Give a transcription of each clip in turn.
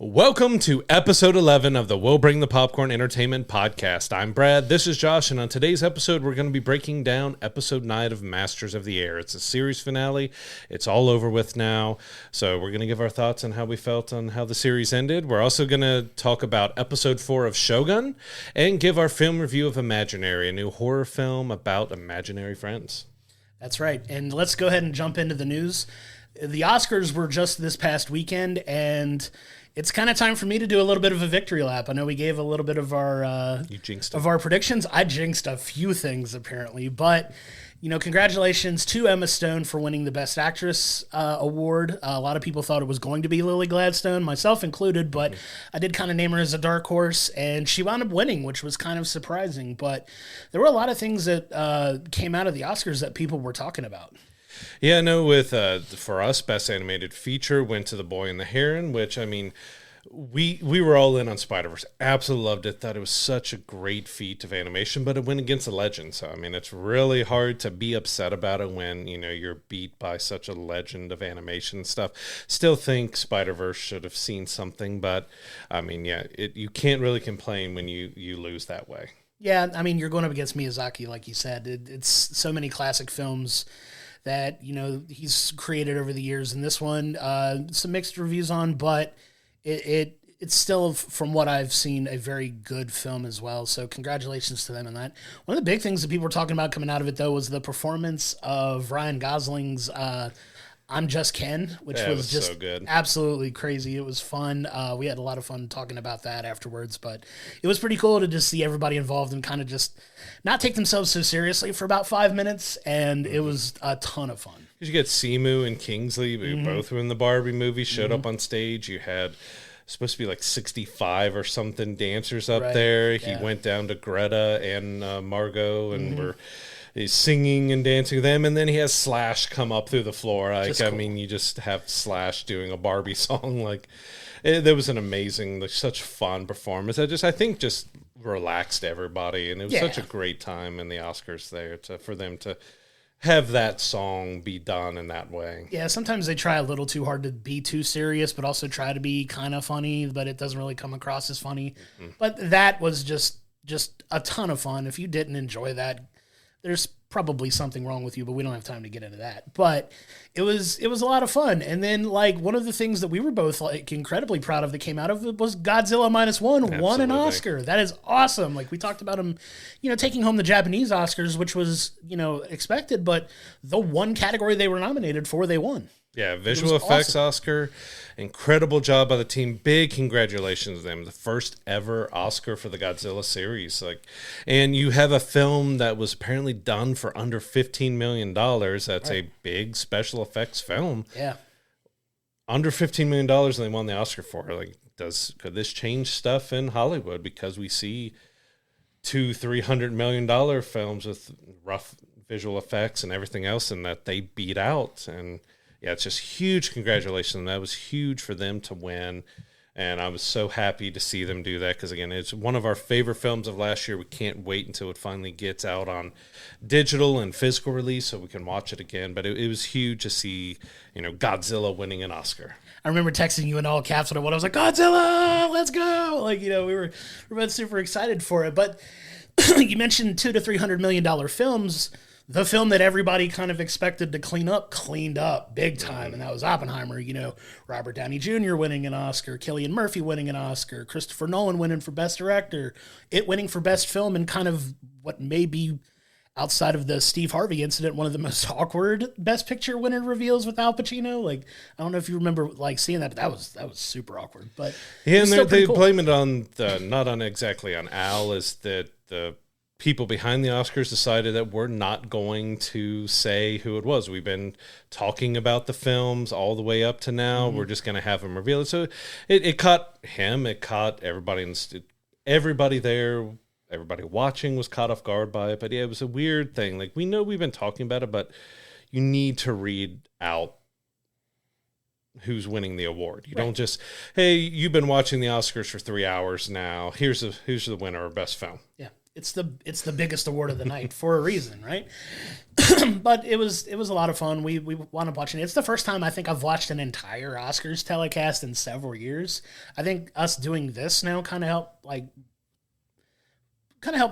Welcome to episode 11 of the We'll Bring the Popcorn Entertainment Podcast. I'm Brad, this is Josh, and on today's episode, we're going to be breaking down episode 9 of Masters of the Air. It's a series finale. It's all over with now, so we're going to give our thoughts on how we felt on how the series ended. We're also going to talk about episode 4 of Shogun and give our film review of Imaginary, a new horror film about imaginary friends. That's right, and let's go ahead and jump into the news. The Oscars were just this past weekend, and it's kind of time for me to do a little bit of a victory lap. I know we gave a little bit of our our predictions. I jinxed a few things apparently, but congratulations to Emma Stone for winning the Best Actress award. A lot of people thought it was going to be Lily Gladstone, myself included, but I did kind of name her as a dark horse, and she wound up winning, which was kind of surprising. But there were a lot of things that came out of the Oscars that people were talking about. Yeah, no, with for us, Best Animated Feature went to The Boy and the Heron, which, I mean, we were all in on Spider-Verse. Absolutely loved it. Thought it was such a great feat of animation, but it went against a legend. So, I mean, it's really hard to be upset about it when, you're beat by such a legend of animation stuff. Still think Spider-Verse should have seen something, but, I mean, yeah, you can't really complain when you lose that way. Yeah, I mean, you're going up against Miyazaki, like you said. It's so many classic films that he's created over the years, and this one some mixed reviews on, but it's still, from what I've seen, a very good film as well. So congratulations to them on that. One of the big things that people were talking about coming out of it, though, was the performance of Ryan Gosling's I'm Just Ken, which was just so good. Absolutely crazy. It was fun. We had a lot of fun talking about that afterwards, but it was pretty cool to just see everybody involved and kind of just not take themselves so seriously for about 5 minutes, and it was a ton of fun. You get Simu and Kingsley, who both were in the Barbie movie, showed up on stage. You had supposed to be like 65 or something dancers up there. He went down to Greta and Margot and he's singing and dancing with them, and then he has Slash come up through the floor. Like, I mean, you just have Slash doing a Barbie song. Like, there was an amazing, such fun performance. I think just relaxed everybody, and it was such a great time in the Oscars there for them to have that song be done in that way. Yeah, sometimes they try a little too hard to be too serious, but also try to be kind of funny, but it doesn't really come across as funny. But that was just a ton of fun. If you didn't enjoy that, there's probably something wrong with you, but we don't have time to get into that. But it was a lot of fun. And then, one of the things that we were both incredibly proud of that came out of it was Godzilla -1 won an Oscar. That is awesome. We talked about him, taking home the Japanese Oscars, which was, expected, but the one category they were nominated for, they won. Yeah, visual effects awesome. Oscar. Incredible job by the team. Big congratulations to them. The first ever Oscar for the Godzilla series. And you have a film that was apparently done for under $15 million. That's a big special effects film. Yeah. Under $15 million, and they won the Oscar for it. Could this change stuff in Hollywood? Because we see $200-300 million films with rough visual effects and everything else, and that they beat out. And yeah, it's just huge congratulations. That was huge for them to win, and I was so happy to see them do that because, again, it's one of our favorite films of last year. We can't wait until it finally gets out on digital and physical release so we can watch it again. But it was huge to see, Godzilla winning an Oscar. I remember texting you in all caps when I was like, Godzilla, let's go! We were both super excited for it. But you mentioned $200-300 million films. The film that everybody kind of expected to cleaned up big time, and that was Oppenheimer. Robert Downey Jr. winning an Oscar, Cillian Murphy winning an Oscar, Christopher Nolan winning for Best Director, it winning for Best Film, and kind of what may be, outside of the Steve Harvey incident, one of the most awkward Best Picture winner reveals with Al Pacino. I don't know if you remember seeing that, but that was super awkward. But yeah, and they blame it on not on exactly on Al, is that the people behind the Oscars decided that we're not going to say who it was. We've been talking about the films all the way up to now. We're just going to have him reveal it. So it caught him. It caught everybody. Everybody there, everybody watching was caught off guard by it. But yeah, it was a weird thing. We know we've been talking about it, but you need to read out who's winning the award. You don't just, hey, you've been watching the Oscars for 3 hours now. Here's the winner of Best Film. Yeah. It's the biggest award of the night for a reason, right? but it was a lot of fun. We wound up watching it. It's the first time I think I've watched an entire Oscars telecast in several years. I think us doing this now kind of helped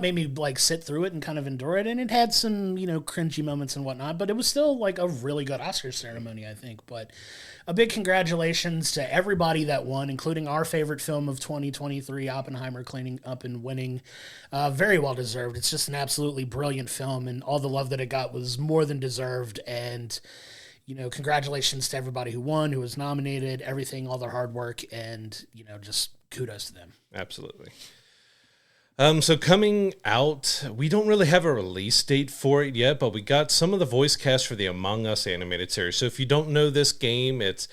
make me like sit through it and kind of endure it. And it had some, cringy moments and whatnot, but it was still like a really good Oscar ceremony, I think. But a big congratulations to everybody that won, including our favorite film of 2023, Oppenheimer, cleaning up and winning. Very well deserved. It's just an absolutely brilliant film, and all the love that it got was more than deserved. And, congratulations to everybody who won, who was nominated, everything, all their hard work, and, just kudos to them. Absolutely. So coming out, we don't really have a release date for it yet, but we got some of the voice cast for the Among Us animated series. So if you don't know this game, it's,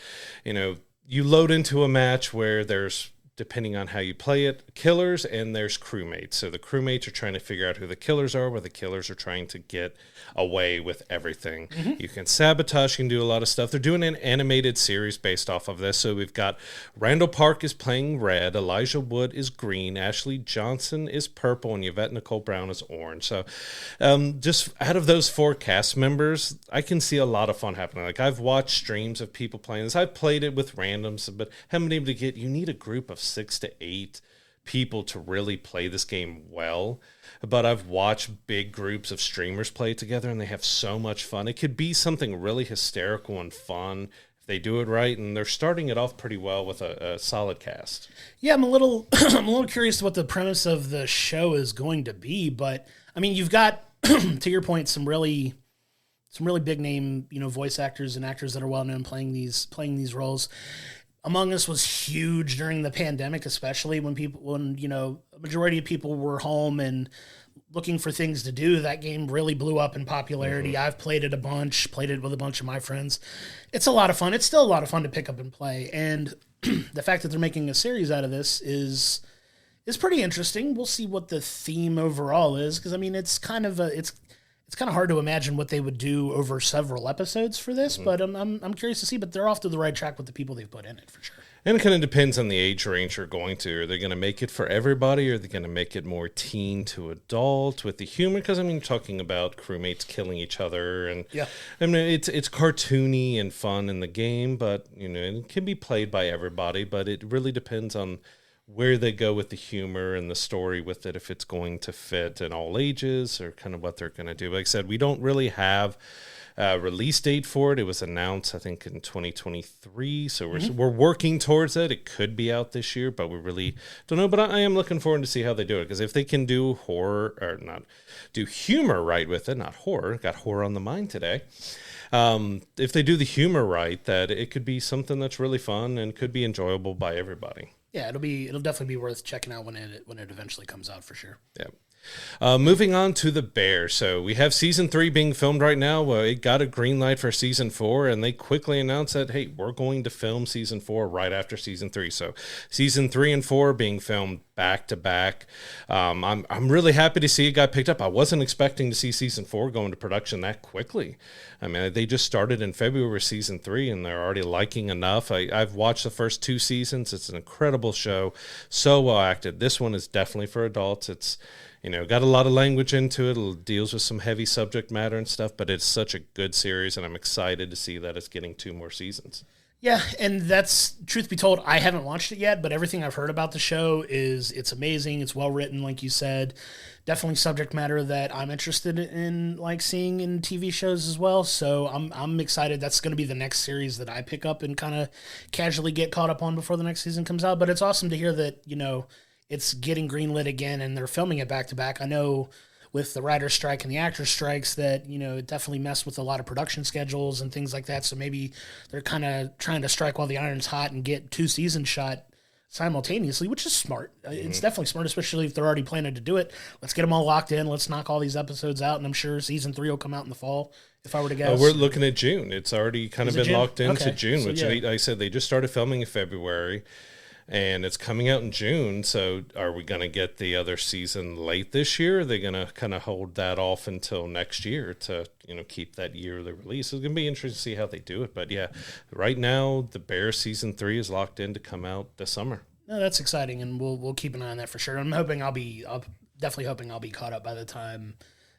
you load into a match where there's, depending on how you play it, killers and there's crewmates. So the crewmates are trying to figure out who the killers are, where the killers are trying to get away with everything. Mm-hmm. You can sabotage, you can do a lot of stuff. They're doing an animated series based off of this. So we've got Randall Park is playing red, Elijah Wood is green, Ashley Johnson is purple, and Yvette Nicole Brown is orange. So just out of those 4 cast members, I can see a lot of fun happening. Like, I've watched streams of people playing this. I've played it with randoms, but haven't been able to get, you need a group of 6 to 8 people to really play this game well. But I've watched big groups of streamers play it together, and they have so much fun. It could be something really hysterical and fun if they do it right, and they're starting it off pretty well with a solid cast. Yeah, I'm a little curious what the premise of the show is going to be, but I mean, you've got to your point some really big name, voice actors and actors that are well known playing these roles. Among Us was huge during the pandemic, especially when a majority of people were home and looking for things to do. That game really blew up in popularity. Mm-hmm. I've played it a bunch, played it with a bunch of my friends. It's a lot of fun. It's still a lot of fun to pick up and play. And the fact that they're making a series out of this is pretty interesting. We'll see what the theme overall is, because I mean, it's kind of hard to imagine what they would do over several episodes for this, mm-hmm. but I'm curious to see. But they're off to the right track with the people they've put in it, for sure. And it kind of depends on the age range you're going to. Are they going to make it for everybody, or are they going to make it more teen to adult with the humor? Because, I mean, you're talking about crewmates killing each other, and yeah, I mean, it's cartoony and fun in the game, but it can be played by everybody. But it really depends on where they go with the humor and the story with it, if it's going to fit in all ages, or kind of what they're going to do. Like I said, we don't really have a release date for it. It was announced, I think, in 2023, so we're working towards it. It could be out this year, but we really don't know. But I am looking forward to see how they do it, because if they can do do humor right with it, not horror, got horror on the mind today. If they do the humor right, that it could be something that's really fun and could be enjoyable by everybody. Yeah, it'll definitely be worth checking out when it eventually comes out, for sure. Yeah. Moving on to The Bear. So we have season 3 being filmed right now. It got a green light for season 4, and they quickly announced that, hey, we're going to film season 4 right after season 3. So season 3 and 4 being filmed back to back. I'm really happy to see it got picked up. I wasn't expecting to see season 4 go into production that quickly. I mean, they just started in February with season 3, and they're already liking enough. I've watched the first 2 seasons. It's an incredible show, so well acted. This one is definitely for adults. It's got a lot of language into it. It deals with some heavy subject matter and stuff, but it's such a good series, and I'm excited to see that it's getting 2 more seasons. Yeah, and that's, truth be told, I haven't watched it yet, but everything I've heard about the show is it's amazing. It's well written, like you said. Definitely subject matter that I'm interested in, like, seeing in TV shows as well. So I'm excited. That's going to be the next series that I pick up and kind of casually get caught up on before the next season comes out. But it's awesome to hear that, it's getting greenlit again, and they're filming it back to back. I know with the writer's strike and the actor's strikes that, it definitely messed with a lot of production schedules and things like that. So maybe they're kind of trying to strike while the iron's hot and get 2 seasons shot simultaneously, which is smart. Mm-hmm. It's definitely smart, especially if they're already planning to do it. Let's get them all locked in. Let's knock all these episodes out, and I'm sure season 3 will come out in the fall, if I were to guess. We're looking at June. It's already kind of been locked into June, so, which I said they just started filming in February. And it's coming out in June, so are we going to get the other season late this year? Are they going to kind of hold that off until next year to, keep that yearly release? It's going to be interesting to see how they do it. But, yeah, right now, The Bear season 3 is locked in to come out this summer. No, that's exciting, and we'll keep an eye on that for sure. I'm definitely hoping I'll be caught up by the time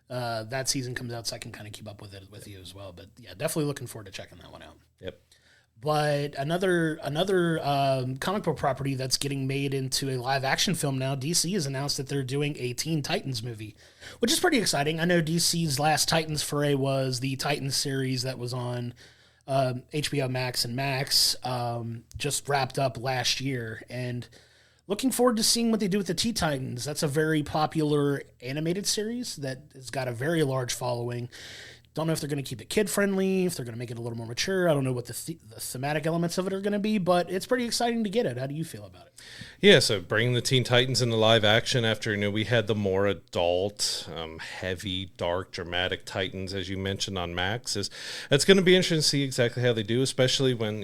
that season comes out, so I can kind of keep up with it with you as well. But yeah, definitely looking forward to checking that one out. Yep. But another comic book property that's getting made into a live action film now, DC has announced that they're doing a Teen Titans movie, which is pretty exciting. I know DC's last Titans foray was the Titans series that was on HBO Max and Max, just wrapped up last year, and looking forward to seeing what they do with the Teen Titans. That's a very popular animated series that has got a very large following. Don't know if they're going to keep it kid-friendly, if they're going to make it a little more mature. I don't know what the thematic elements of it are going to be, but it's pretty exciting to get it. How do you feel about it? Yeah, so bringing the Teen Titans into live action after, we had the more adult, heavy, dark, dramatic Titans, as you mentioned, on Max. It's going to be interesting to see exactly how they do, especially when,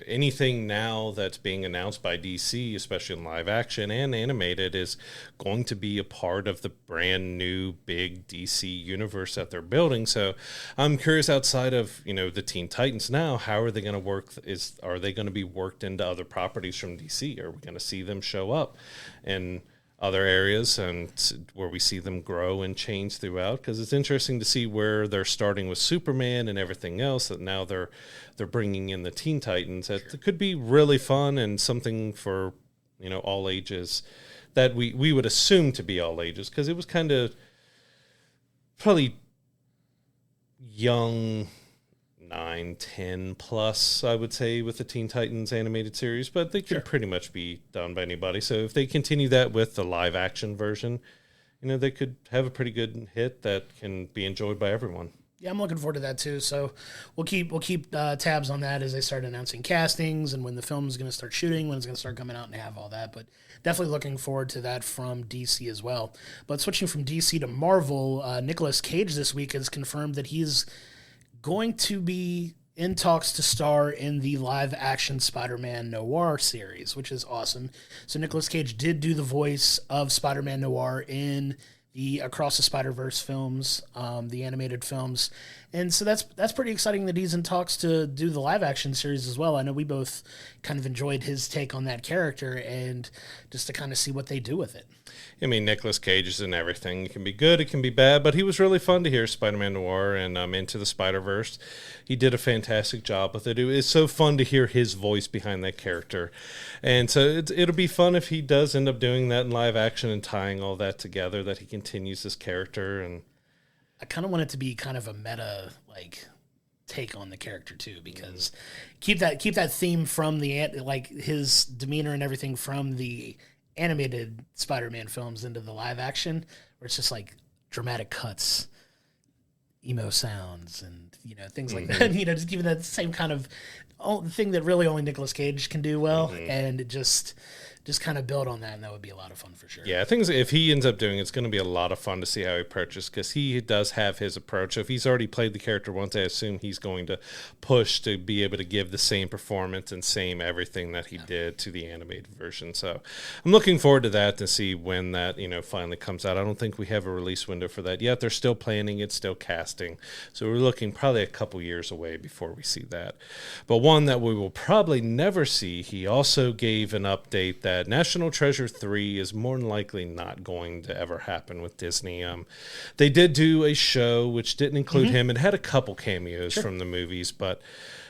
anything now that's being announced by DC, especially in live action and animated, is going to be a part of the brand new big DC universe that they're building. So I'm curious, outside of, the Teen Titans now, how are they going to work? Are they going to be worked into other properties from DC? Are we going to see them show up in other areas and where we see them grow and change throughout? Because it's interesting to see where they're starting with Superman and everything else, that now they're bringing in the Teen Titans. It could be really fun and something for, all ages, that we would assume to be all ages, because it was kind of probably young 9, 10 plus, I would say, with the Teen Titans animated series, but they can pretty much be done by anybody. So if they continue that with the live action version, they could have a pretty good hit that can be enjoyed by everyone. Yeah, I'm looking forward to that too. So we'll keep tabs on that as they start announcing castings and when the film's going to start shooting, when it's going to start coming out, and have all that. But definitely looking forward to that from DC as well. But switching from DC to Marvel, Nicolas Cage this week has confirmed that he's going to be in talks to star in the live-action Spider-Man Noir series, which is awesome. So Nicolas Cage did do the voice of Spider-Man Noir in the Across the Spider-Verse films, the animated films. And so that's pretty exciting that he's in talks to do the live-action series as well. I know we both kind of enjoyed his take on that character, and just to kind of see what they do with it. I mean, Nicolas Cage is in everything. It can be good, it can be bad, but he was really fun to hear Spider-Man Noir and Into the Spider-Verse. He did a fantastic job with it. It's so fun to hear his voice behind that character. And so it'll be fun if he does end up doing that in live action and tying all that together, that he continues this character. And I kind of want it to be kind of a meta, take on the character too, because keep that theme from his demeanor and everything from the animated Spider-Man films into the live action, where it's just dramatic cuts, emo sounds, and things like that. Just giving that same kind of thing that really only Nicolas Cage can do well, and just kind of build on that, and that would be a lot of fun for sure. Yeah, I think if he ends up doing it, it's going to be a lot of fun to see how he approaches, because he does have his approach. So if he's already played the character once, I assume he's going to push to be able to give the same performance and same everything that he did to the animated version. So I'm looking forward to that, to see when that finally comes out. I don't think we have a release window for that yet. They're still planning it, still casting. So we're looking probably a couple years away before we see that. But one that we will probably never see, he also gave an update that National Treasure 3 is more than likely not going to ever happen with Disney. They did do a show which didn't include him. It had a couple cameos from the movies, but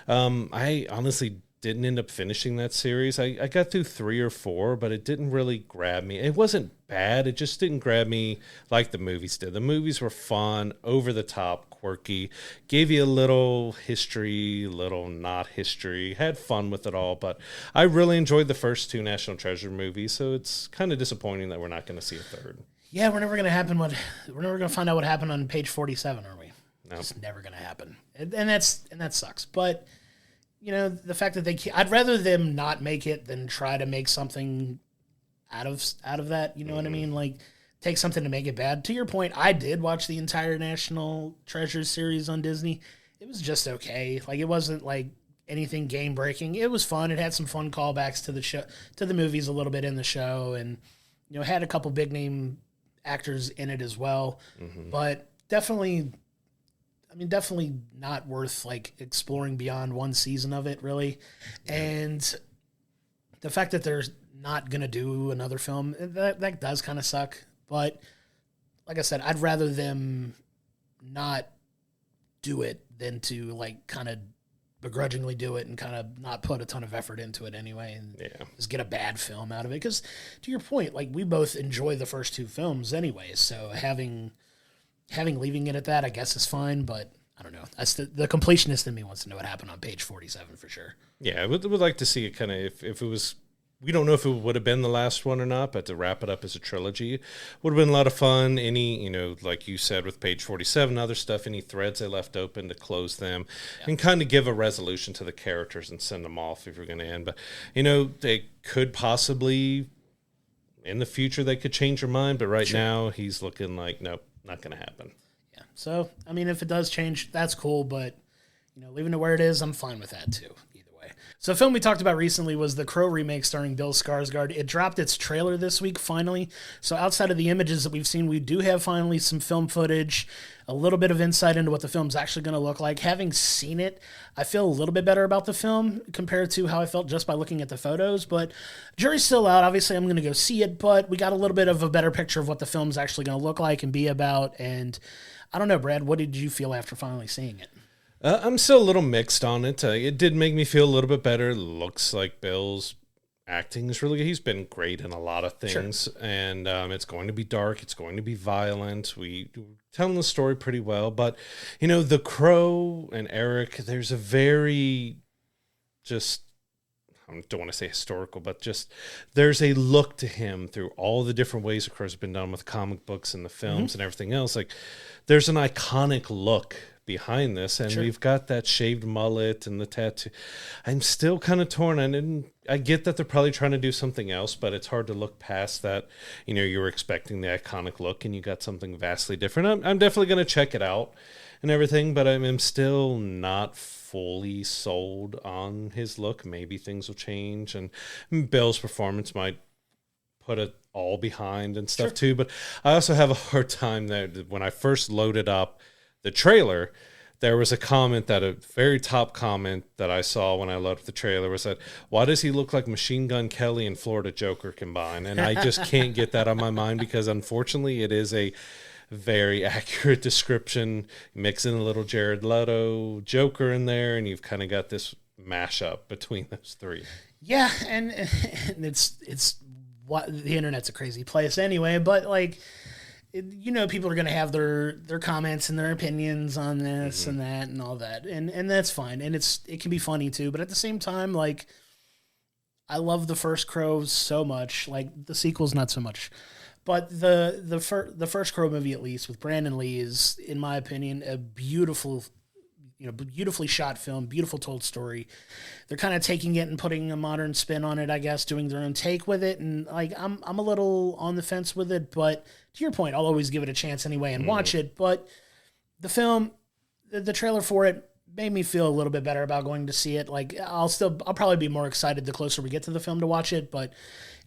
I honestly didn't end up finishing that series. I got through 3 or 4, but it didn't really grab me. It wasn't bad. It just didn't grab me like the movies did. The movies were fun, over the top, quirky, gave you a little history, little not history, had fun with it all. But I really enjoyed the first 2 National Treasure movies, so it's kind of disappointing that we're not going to see a third. Yeah, we're never going to find out what happened on page 47, are we? No. It's never going to happen. And that sucks. But the fact that I'd rather them not make it than try to make something out of that. You know what I mean? Take something to make it bad. To your point, I did watch the entire National Treasure series on Disney. It was just okay. It wasn't anything game breaking. It was fun. It had some fun callbacks to the show, to the movies a little bit in the show, and had a couple big name actors in it as well. But definitely not worth exploring beyond one season of it, really. And the fact that they're not going to do another film, that does kind of suck. But like I said, I'd rather them not do it than to like kind of begrudgingly do it and kind of not put a ton of effort into it anyway and just get a bad film out of it. Because to your point, like we both enjoy the first two films anyway, so having leaving it at that, I guess, is fine. But I don't know. That's the completionist in me wants to know what happened on page 47 for sure. Yeah, I would like to see it kind of if it was. We don't know if it would have been the last one or not, but to wrap it up as a trilogy would have been a lot of fun. Any, like you said with page 47, other stuff, any threads they left open to close them and kind of give a resolution to the characters and send them off if you're going to end. But, they could possibly, in the future, they could change their mind. But right now, he's looking like, nope, not going to happen. Yeah. So, I mean, if it does change, that's cool. But, leaving it where it is, I'm fine with that too. So a film we talked about recently was the Crow remake starring Bill Skarsgård. It dropped its trailer this week, finally. So outside of the images that we've seen, we do have finally some film footage, a little bit of insight into what the film's actually going to look like. Having seen it, I feel a little bit better about the film compared to how I felt just by looking at the photos. But jury's still out. Obviously, I'm going to go see it, but we got a little bit of a better picture of what the film's actually going to look like and be about. And I don't know, Brad, what did you feel after finally seeing it? I'm still a little mixed on it. It did make me feel a little bit better. Looks like Bill's acting is really good. He's been great in a lot of things. Sure. And it's going to be dark. It's going to be violent. We're telling the story pretty well. But, the Crow and Eric, there's a very I don't want to say historical, but just there's a look to him through all the different ways the Crows have been done with comic books and the films and everything else. Like there's an iconic look behind this, and we've got that shaved mullet and the tattoo. I'm still kind of torn. I get that they're probably trying to do something else, but it's hard to look past that. You were expecting the iconic look, and you got something vastly different. I'm definitely going to check it out and everything, but I'm still not fully sold on his look. Maybe things will change, and Bill's performance might put it all behind and stuff too. But I also have a hard time that when I first loaded up the trailer, there was a very top comment that I saw when I loaded up the trailer was that, why does he look like Machine Gun Kelly and Florida Joker combined? And I just can't get that on my mind because unfortunately it is a very accurate description. Mix in a little Jared Leto Joker in there, and you've kind of got this mashup between those three. Yeah, and it's what the internet's a crazy place anyway, but like, people are going to have their comments and their opinions on this and that and all that. And that's fine. And it can be funny too. But at the same time, like, I love the first Crow so much. Like, the sequel's not so much. But the first Crow movie, at least, with Brandon Lee, is, in my opinion, a beautifully shot film, beautiful told story. They're kind of taking it and putting a modern spin on it, I guess, doing their own take with it. And like, I'm a little on the fence with it, but to your point, I'll always give it a chance anyway and watch it. But the film, the trailer for it made me feel a little bit better about going to see it. Like, I'll probably be more excited the closer we get to the film to watch it, but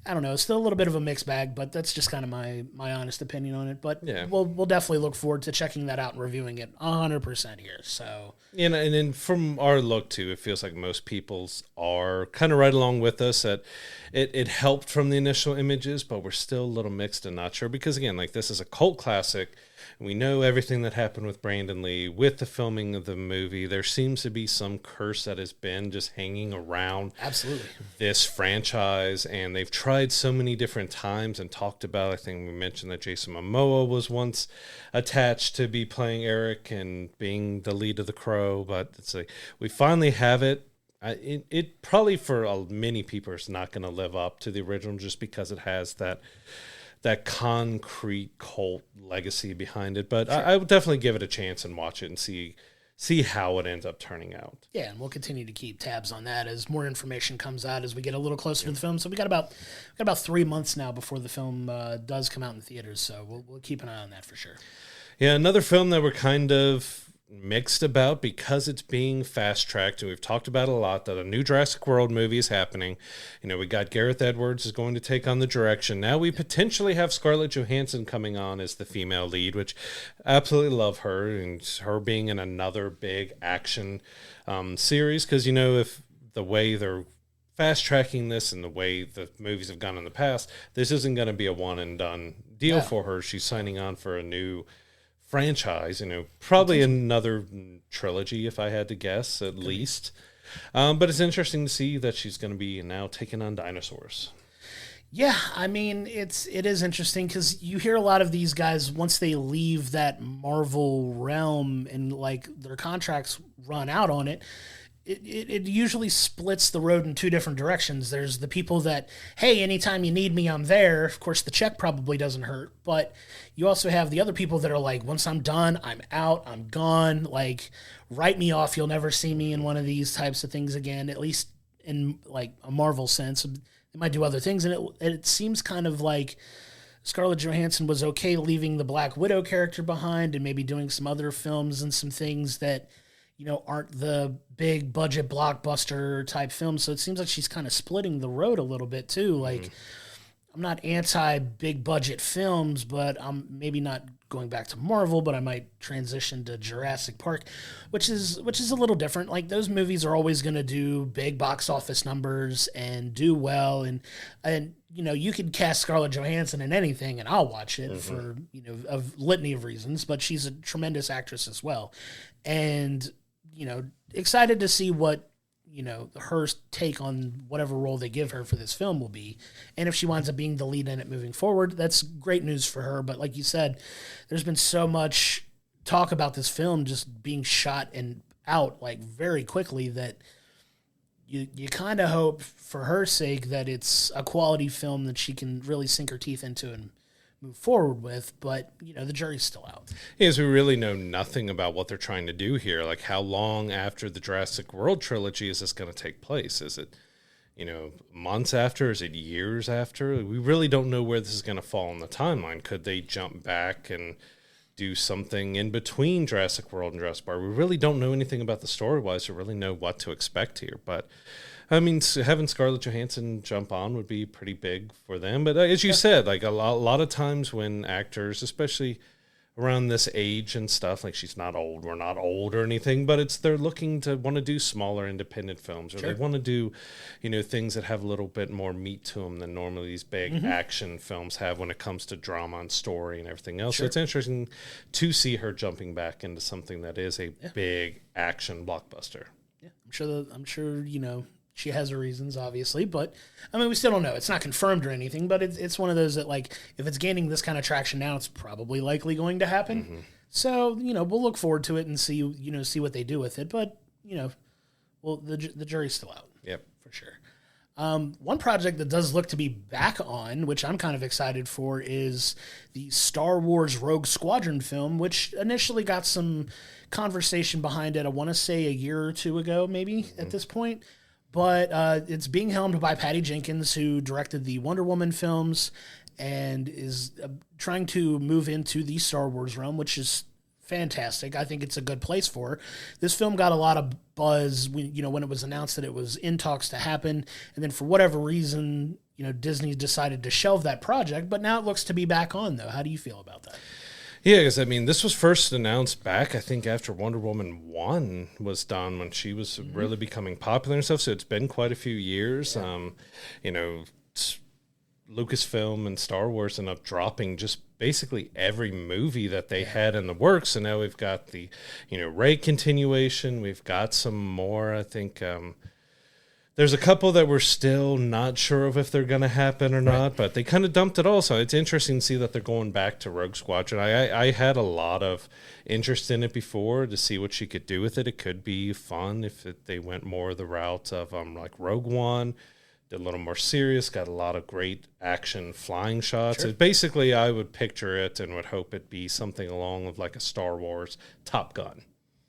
I don't know. It's still a little bit of a mixed bag, but that's just kind of my honest opinion on it. But we'll definitely look forward to checking that out and reviewing it 100% here. So and then from our look too, it feels like most people's are kind of right along with us. That it helped from the initial images, but we're still a little mixed and not sure because again, like this is a cult classic. We know everything that happened with Brandon Lee with the filming of the movie. There seems to be some curse that has been just hanging around this franchise, and they've tried so many different times and talked about, I think we mentioned that Jason Momoa was once attached to be playing Eric and being the lead of the Crow, but it's like we finally have it. It probably for many people is not going to live up to the original just because it has that concrete cult legacy behind it. But I would definitely give it a chance and watch it and see how it ends up turning out. Yeah, and we'll continue to keep tabs on that as more information comes out as we get a little closer to the film. So we got about 3 months now before the film does come out in the theaters. So we'll keep an eye on that for sure. Yeah, another film that we're kind of mixed about because it's being fast-tracked, and we've talked about it a lot, that a new Jurassic World movie is happening. We got Gareth Edwards is going to take on the direction. Now we potentially have Scarlett Johansson coming on as the female lead, which I absolutely love her, and her being in another big action series, because, if the way they're fast-tracking this and the way the movies have gone in the past, this isn't going to be a one-and-done deal for her. She's signing on for a new franchise. Probably another trilogy if I had to guess, at least. But it's interesting to see that she's going to be now taking on dinosaurs. Yeah, I mean, it is interesting because you hear a lot of these guys, once they leave that Marvel realm and like their contracts run out on it, it usually splits the road in two different directions. There's the people that, hey, anytime you need me, I'm there. Of course, the check probably doesn't hurt. But you also have the other people that are like, once I'm done, I'm out, I'm gone. Like, write me off. You'll never see me in one of these types of things again, at least in like a Marvel sense. They might do other things. And it seems kind of like Scarlett Johansson was okay leaving the Black Widow character behind and maybe doing some other films and some things that, aren't the big budget blockbuster type films. So it seems like she's kind of splitting the road a little bit too. Like, I'm not anti big budget films, but I'm maybe not going back to Marvel, but I might transition to Jurassic Park, which is a little different. Like, those movies are always going to do big box office numbers and do well. And you could cast Scarlett Johansson in anything and I'll watch it for, a litany of reasons, but she's a tremendous actress as well. And, excited to see what, her take on whatever role they give her for this film will be. And if she winds up being the lead in it moving forward, that's great news for her. But like you said, there's been so much talk about this film just being shot and out like very quickly that you kind of hope for her sake that it's a quality film that she can really sink her teeth into and move forward with, but the jury's still out. Yes, we really know nothing about what they're trying to do here. Like, how long after the Jurassic World trilogy is this going to take place? Is it, months after? Is it years after? We really don't know where this is going to fall in the timeline. Could they jump back and do something in between Jurassic World and Jurassic Park? We really don't know anything about the story-wise to really know what to expect here, but I mean, having Scarlett Johansson jump on would be pretty big for them. But as you said, like a lot of times when actors, especially around this age and stuff, like, she's not old, we're not old or anything, but they're looking to want to do smaller independent films, or they want to do, things that have a little bit more meat to them than normally these big action films have when it comes to drama and story and everything else. So it's interesting to see her jumping back into something that is a big action blockbuster. Yeah, I'm sure, she has her reasons, obviously, but I mean, we still don't know. It's not confirmed or anything, but it's one of those that, like, if it's gaining this kind of traction now, it's probably likely going to happen. So, we'll look forward to it and see what they do with it. But, the jury's still out. Yep, for sure. One project that does look to be back on, which I'm kind of excited for, is the Star Wars Rogue Squadron film, which initially got some conversation behind it, I want to say a year or two ago, maybe at this point. But it's being helmed by Patty Jenkins, who directed the Wonder Woman films and is trying to move into the Star Wars realm, which is fantastic. I think it's a good place for her. This film got a lot of buzz when it was announced that it was in talks to happen. And then for whatever reason, Disney decided to shelve that project. But now it looks to be back on, though. How do you feel about that? Yeah, because, I mean, this was first announced back, I think, after Wonder Woman 1 was done, when she was really becoming popular and stuff, so it's been quite a few years. Yeah. Lucasfilm and Star Wars ended up dropping just basically every movie that they had in the works, so now we've got the, Rey continuation, we've got some more, I think, there's a couple that we're still not sure of if they're going to happen or not, but they kind of dumped it all. So it's interesting to see that they're going back to Rogue Squadron. I had a lot of interest in it before to see what she could do with it. It could be fun if they went more the route of like Rogue One, did a little more serious, got a lot of great action flying shots. Sure. Basically, I would picture it and would hope it be something along with like a Star Wars Top Gun.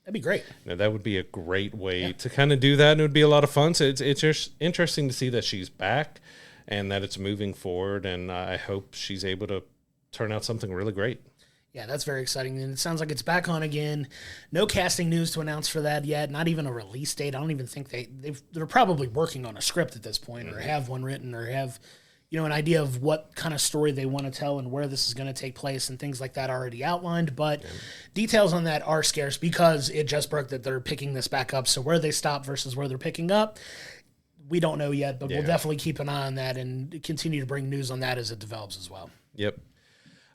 That'd be great. That would be a great way to kind of do that, and it would be a lot of fun. So it's just interesting to see that she's back and that it's moving forward, and I hope she's able to turn out something really great. Yeah, that's very exciting, and it sounds like it's back on again. No casting news to announce for that yet, not even a release date. I don't even think they're probably working on a script at this point, or have one written, or have an idea of what kind of story they want to tell and where this is going to take place and things like that already outlined. But details on that are scarce because it just broke that they're picking this back up. So where they stop versus where they're picking up, we don't know yet, but we'll definitely keep an eye on that and continue to bring news on that as it develops as well. Yep.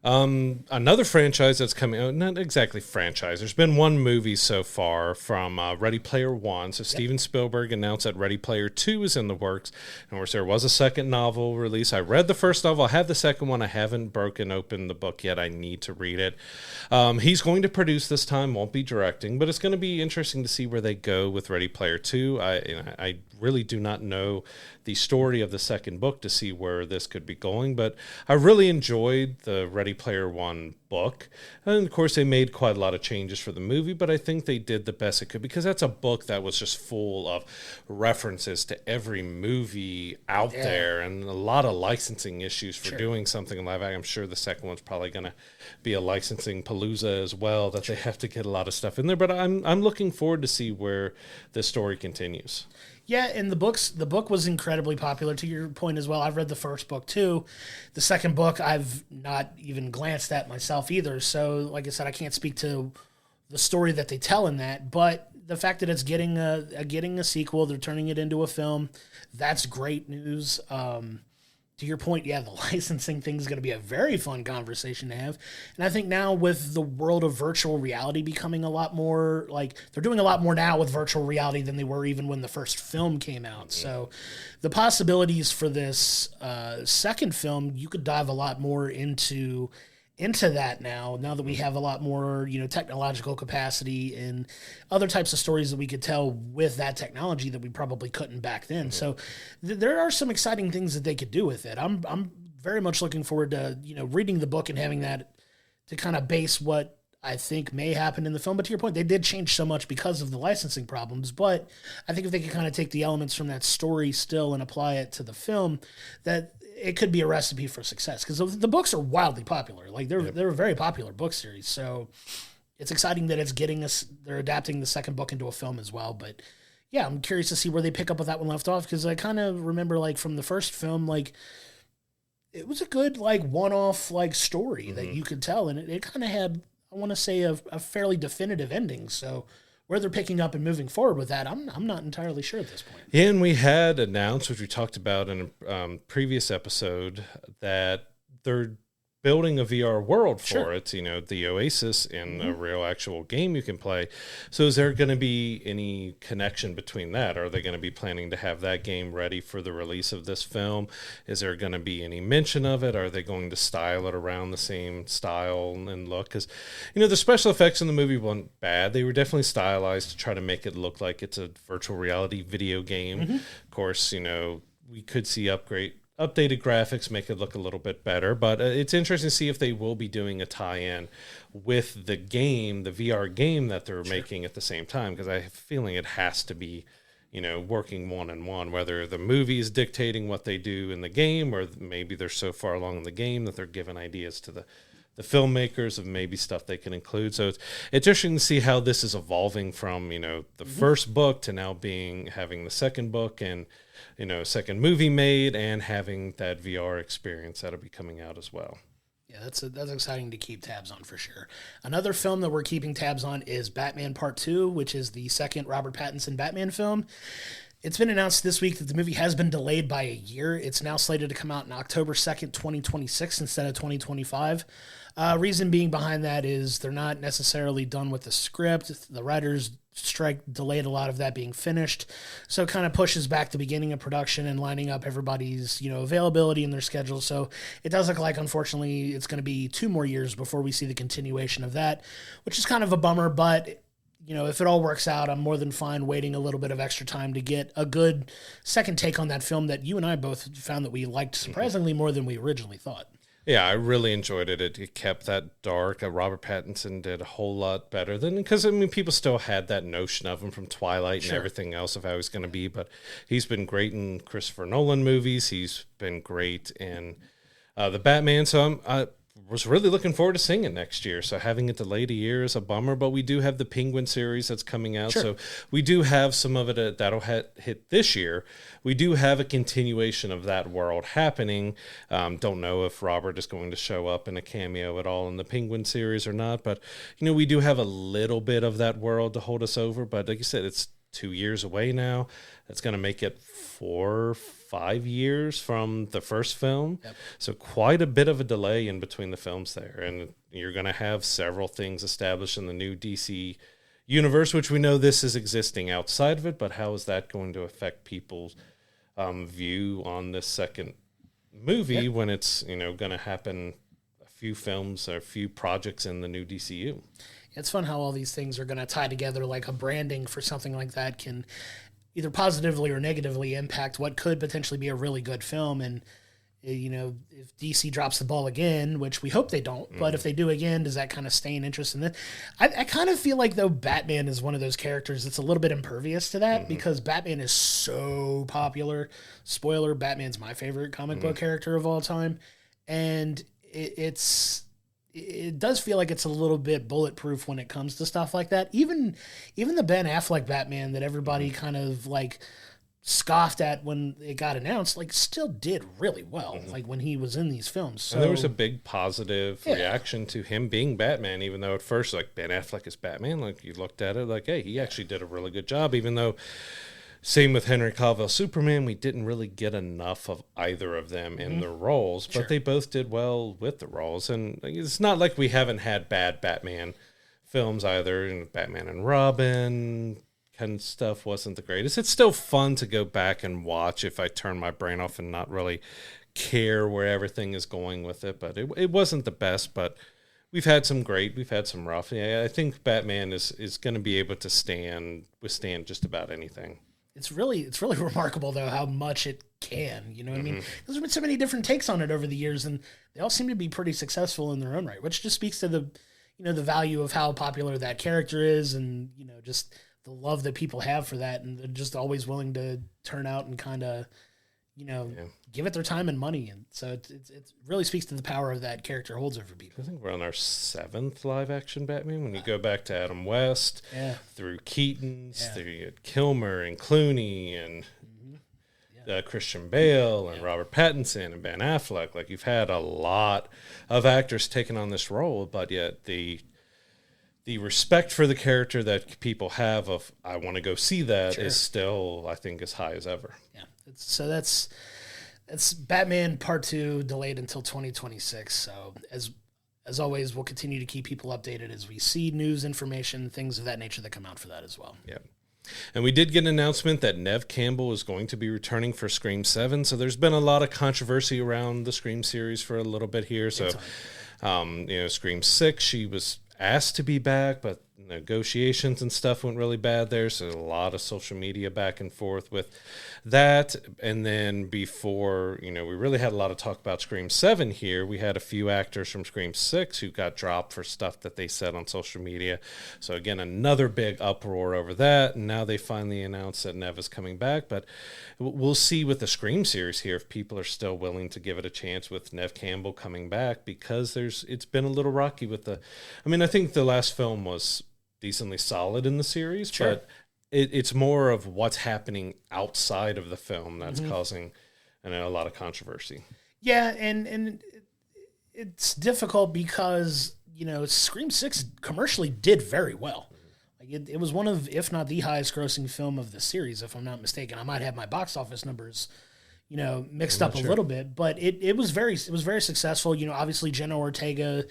Another franchise that's coming out, not exactly franchise. There's been one movie so far from Ready Player One. So Steven Spielberg announced that Ready Player Two is in the works. And of course, there was a second novel release. I read the first novel. I have the second one. I haven't broken open the book yet. I need to read it. He's going to produce this time, won't be directing, but it's going to be interesting to see where they go with Ready Player Two. I really do not know the story of the second book to see where this could be going, but I really enjoyed the Ready Player One book. And of course, they made quite a lot of changes for the movie, but I think they did the best it could, because that's a book that was just full of references to every movie out there, and a lot of licensing issues for doing something live action. I'm sure the second one's probably going to be a licensing palooza as well, that they have to get a lot of stuff in there, but I'm looking forward to see where this story continues. Yeah, and the book was incredibly popular, to your point as well. I've read the first book too. The second book I've not even glanced at myself either. So, like I said, I can't speak to the story that they tell in that, but the fact that it's getting a sequel, they're turning it into a film, that's great news. To your point, yeah, the licensing thing is going to be a very fun conversation to have. And I think now with the world of virtual reality becoming a lot more, like, they're doing a lot more now with virtual reality than they were even when the first film came out. So the possibilities for this second film, you could dive a lot more into that now that we have a lot more, technological capacity and other types of stories that we could tell with that technology that we probably couldn't back then. So there are some exciting things that they could do with it. I'm very much looking forward to, reading the book and having that to kind of base what I think may happen in the film. But to your point, they did change so much because of the licensing problems. But I think if they could kind of take the elements from that story still and apply it to the film, that it could be a recipe for success, because the books are wildly popular. Like they're a very popular book series. So it's exciting that they're adapting the second book into a film as well. But yeah, I'm curious to see where they pick up with that one left off, because I kind of remember, like, from the first film, like, it was a good, like, one-off, like, story that you could tell, and it kind of had, I want to say, a fairly definitive ending. So where they're picking up and moving forward with that, I'm not entirely sure at this point. Yeah, and we had announced, which we talked about in a previous episode, that they're building a VR world for it, the Oasis in a real actual game you can play. So is there going to be any connection between that? Are they going to be planning to have that game ready for the release of this film? Is there going to be any mention of it? Are they going to style it around the same style and look? Because, the special effects in the movie weren't bad. They were definitely stylized to try to make it look like it's a virtual reality video game. Of course, we could see updated graphics make it look a little bit better, but it's interesting to see if they will be doing a tie-in with the game, the VR game that they're making at the same time, because I have a feeling it has to be, working one-on-one, whether the movie is dictating what they do in the game, or maybe they're so far along in the game that they're giving ideas to the filmmakers of maybe stuff they can include. So it's interesting to see how this is evolving from, the first book to now having the second book and, second movie made, and having that VR experience that'll be coming out as well. Yeah, that's exciting to keep tabs on for sure. Another film that we're keeping tabs on is Batman Part 2, which is the second Robert Pattinson Batman film. It's been announced this week that the movie has been delayed by a year. It's now slated to come out on October 2nd, 2026 instead of 2025. Reason being behind that is they're not necessarily done with the script. The writers' strike delayed a lot of that being finished. So it kind of pushes back the beginning of production and lining up everybody's, availability in their schedule. So it does look like, unfortunately, it's going to be 2 more years before we see the continuation of that, which is kind of a bummer, but if it all works out, I'm more than fine waiting a little bit of extra time to get a good second take on that film that you and I both found that we liked surprisingly more than we originally thought. Yeah, I really enjoyed it. It kept that dark. Robert Pattinson did a whole lot better because people still had that notion of him from Twilight and everything else of how he's going to be, but he's been great in Christopher Nolan movies. He's been great in the Batman. So I was really looking forward to seeing it next year. So having it delayed a year is a bummer, but we do have the Penguin series that's coming out. So we do have some of it that'll hit this year. We do have a continuation of that world happening. Don't know if Robert is going to show up in a cameo at all in the Penguin series or not, but we do have a little bit of that world to hold us over. But like you said, it's 2 years away now. That's going to make it 4 or 5 years from the first film. Yep. So quite a bit of a delay in between the films there. And you're going to have several things established in the new DC universe, which we know this is existing outside of it, but how is that going to affect people's view on this second movie when it's, going to happen a few films or a few projects in the new DCU? It's fun how all these things are going to tie together, like a branding for something like that can either positively or negatively impact what could potentially be a really good film. And, if DC drops the ball again, which we hope they don't, but if they do again, does that kind of stay in interest in it? I kind of feel like, though, Batman is one of those characters that's a little bit impervious to that because Batman is so popular. Spoiler, Batman's my favorite comic book character of all time. And it does feel like it's a little bit bulletproof when it comes to stuff like that. Even the Ben Affleck Batman that everybody kind of like scoffed at when it got announced, like still did really well, like when he was in these films. So and there was a big positive reaction to him being Batman, even though at first, like, Ben Affleck is Batman, like you looked at it like, hey, he actually did a really good job, even though same with Henry Cavill Superman, we didn't really get enough of either of them in their roles, but they both did well with the roles. And it's not like we haven't had bad Batman films either. Batman and Robin kind of stuff wasn't the greatest. It's still fun to go back and watch if I turn my brain off and not really care where everything is going with it. But it wasn't the best, but we've had some great, we've had some rough. Yeah, I think Batman is going to be able to withstand just about anything. It's really remarkable, though, how much it can, you know what I mean? There's been so many different takes on it over the years, and they all seem to be pretty successful in their own right, which just speaks to the value of how popular that character is and, just the love that people have for that, and they're just always willing to turn out and kind of, give it their time and money. And so it really speaks to the power that character holds over people. I think we're on our 7th live-action Batman. When you go back to Adam West, through Keaton's, through Kilmer and Clooney and Christian Bale and Robert Pattinson and Ben Affleck. Like, you've had a lot of actors taking on this role, but yet the respect for the character that people have of, I want to go see that, is still, I think, as high as ever. Yeah. So that's Batman Part 2 delayed until 2026. So as always, we'll continue to keep people updated as we see news, information, things of that nature that come out for that as well. Yeah. And we did get an announcement that Neve Campbell is going to be returning for Scream 7. So there's been a lot of controversy around the Scream series for a little bit here. So, Scream 6, she was asked to be back, but negotiations and stuff went really bad there. So a lot of social media back and forth with that. And then before, we really had a lot of talk about Scream 7 here. We had a few actors from Scream 6 who got dropped for stuff that they said on social media. So again, another big uproar over that. And now they finally announced that Neve is coming back. But we'll see with the Scream series here if people are still willing to give it a chance with Neve Campbell coming back, because it's been a little rocky with I think the last film was decently solid in the series, but it's more of what's happening outside of the film that's causing a lot of controversy. Yeah, and it's difficult because, Scream 6 commercially did very well. Like it was one of, if not the highest grossing film of the series, if I'm not mistaken. I might have my box office numbers mixed up a little bit, but it was very successful. Obviously Jenna Ortega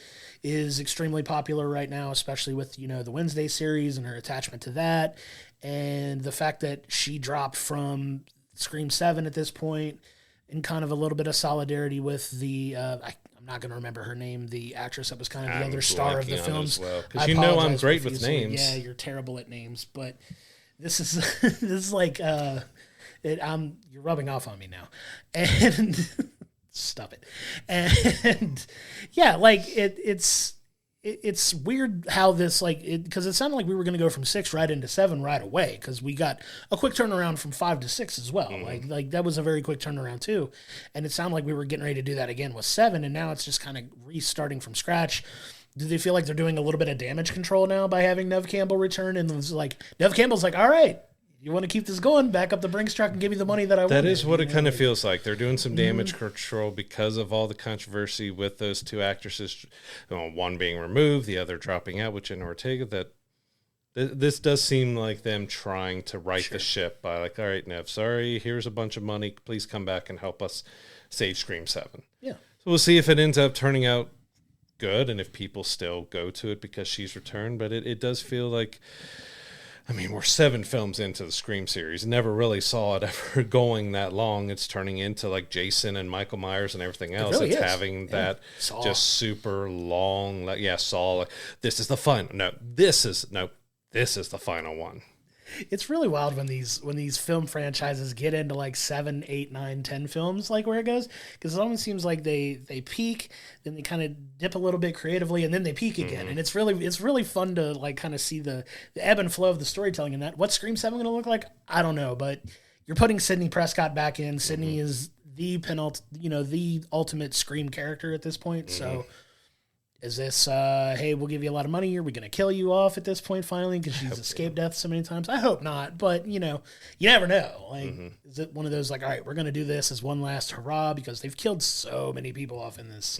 is extremely popular right now, especially with, the Wednesday series and her attachment to that. And the fact that she dropped from Scream 7 at this point in kind of a little bit of solidarity with the, I'm not going to remember her name, the actress that was kind of the other star of the films. Because I'm great with names. Yeah, you're terrible at names, but this is like, you're rubbing off on me now, and stop it. And yeah, like it's weird how this, because it sounded like we were going to go from 6 right into 7 right away, because we got a quick turnaround from 5 to 6 as well. Like that was a very quick turnaround too, and it sounded like we were getting ready to do that again with 7, and now it's just kind of restarting from scratch. Do they feel like they're doing a little bit of damage control now by having Neve Campbell return? And it's like Neve Campbell's like, all right, you want to keep this going, back up the Brinks truck and give you the money that I want. That is what it kind of feels like. They're doing some damage control because of all the controversy with those two actresses, one being removed, the other dropping out with Jenna Ortega. That This does seem like them trying to right the ship by like, all right, Nev, sorry, here's a bunch of money. Please come back and help us save Scream 7. Yeah. So we'll see if it ends up turning out good and if people still go to it because she's returned. But it does feel like, I mean, we're 7 films into the Scream series. Never really saw it ever going that long. It's turning into like Jason and Michael Myers and everything else. Really it's is. having that Saw. just super long, like, Saw. Like, this is the final. No, this is the final one. It's really wild when these film franchises get into like 7, 8, 9, 10 films, like where it goes, because it almost seems like they peak, then they kind of dip a little bit creatively, and then they peak again. And it's really fun to like kind of see the ebb and flow of the storytelling in that. What's Scream 7 going to look like? I don't know, but you're putting Sidney Prescott back in. Sidney is the ultimate Scream character at this point. So is this, hey, we'll give you a lot of money. Are we going to kill you off at this point finally because she's escaped death so many times? I hope not, but, you never know. Like, is it one of those, like, all right, we're going to do this as one last hurrah because they've killed so many people off in this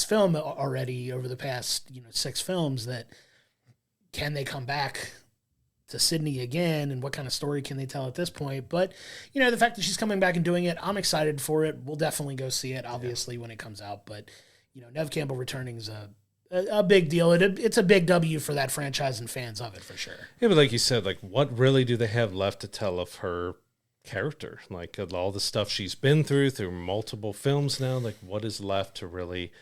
film already over the past, 6 films that can they come back to Sydney again, and what kind of story can they tell at this point? But, the fact that she's coming back and doing it, I'm excited for it. We'll definitely go see it, obviously, when it comes out, but Nev Campbell returning is a big deal. It's a big W for that franchise and fans of it for sure. Yeah, but like you said, like, what really do they have left to tell of her character? Like, all the stuff she's been through multiple films now, like, what is left to really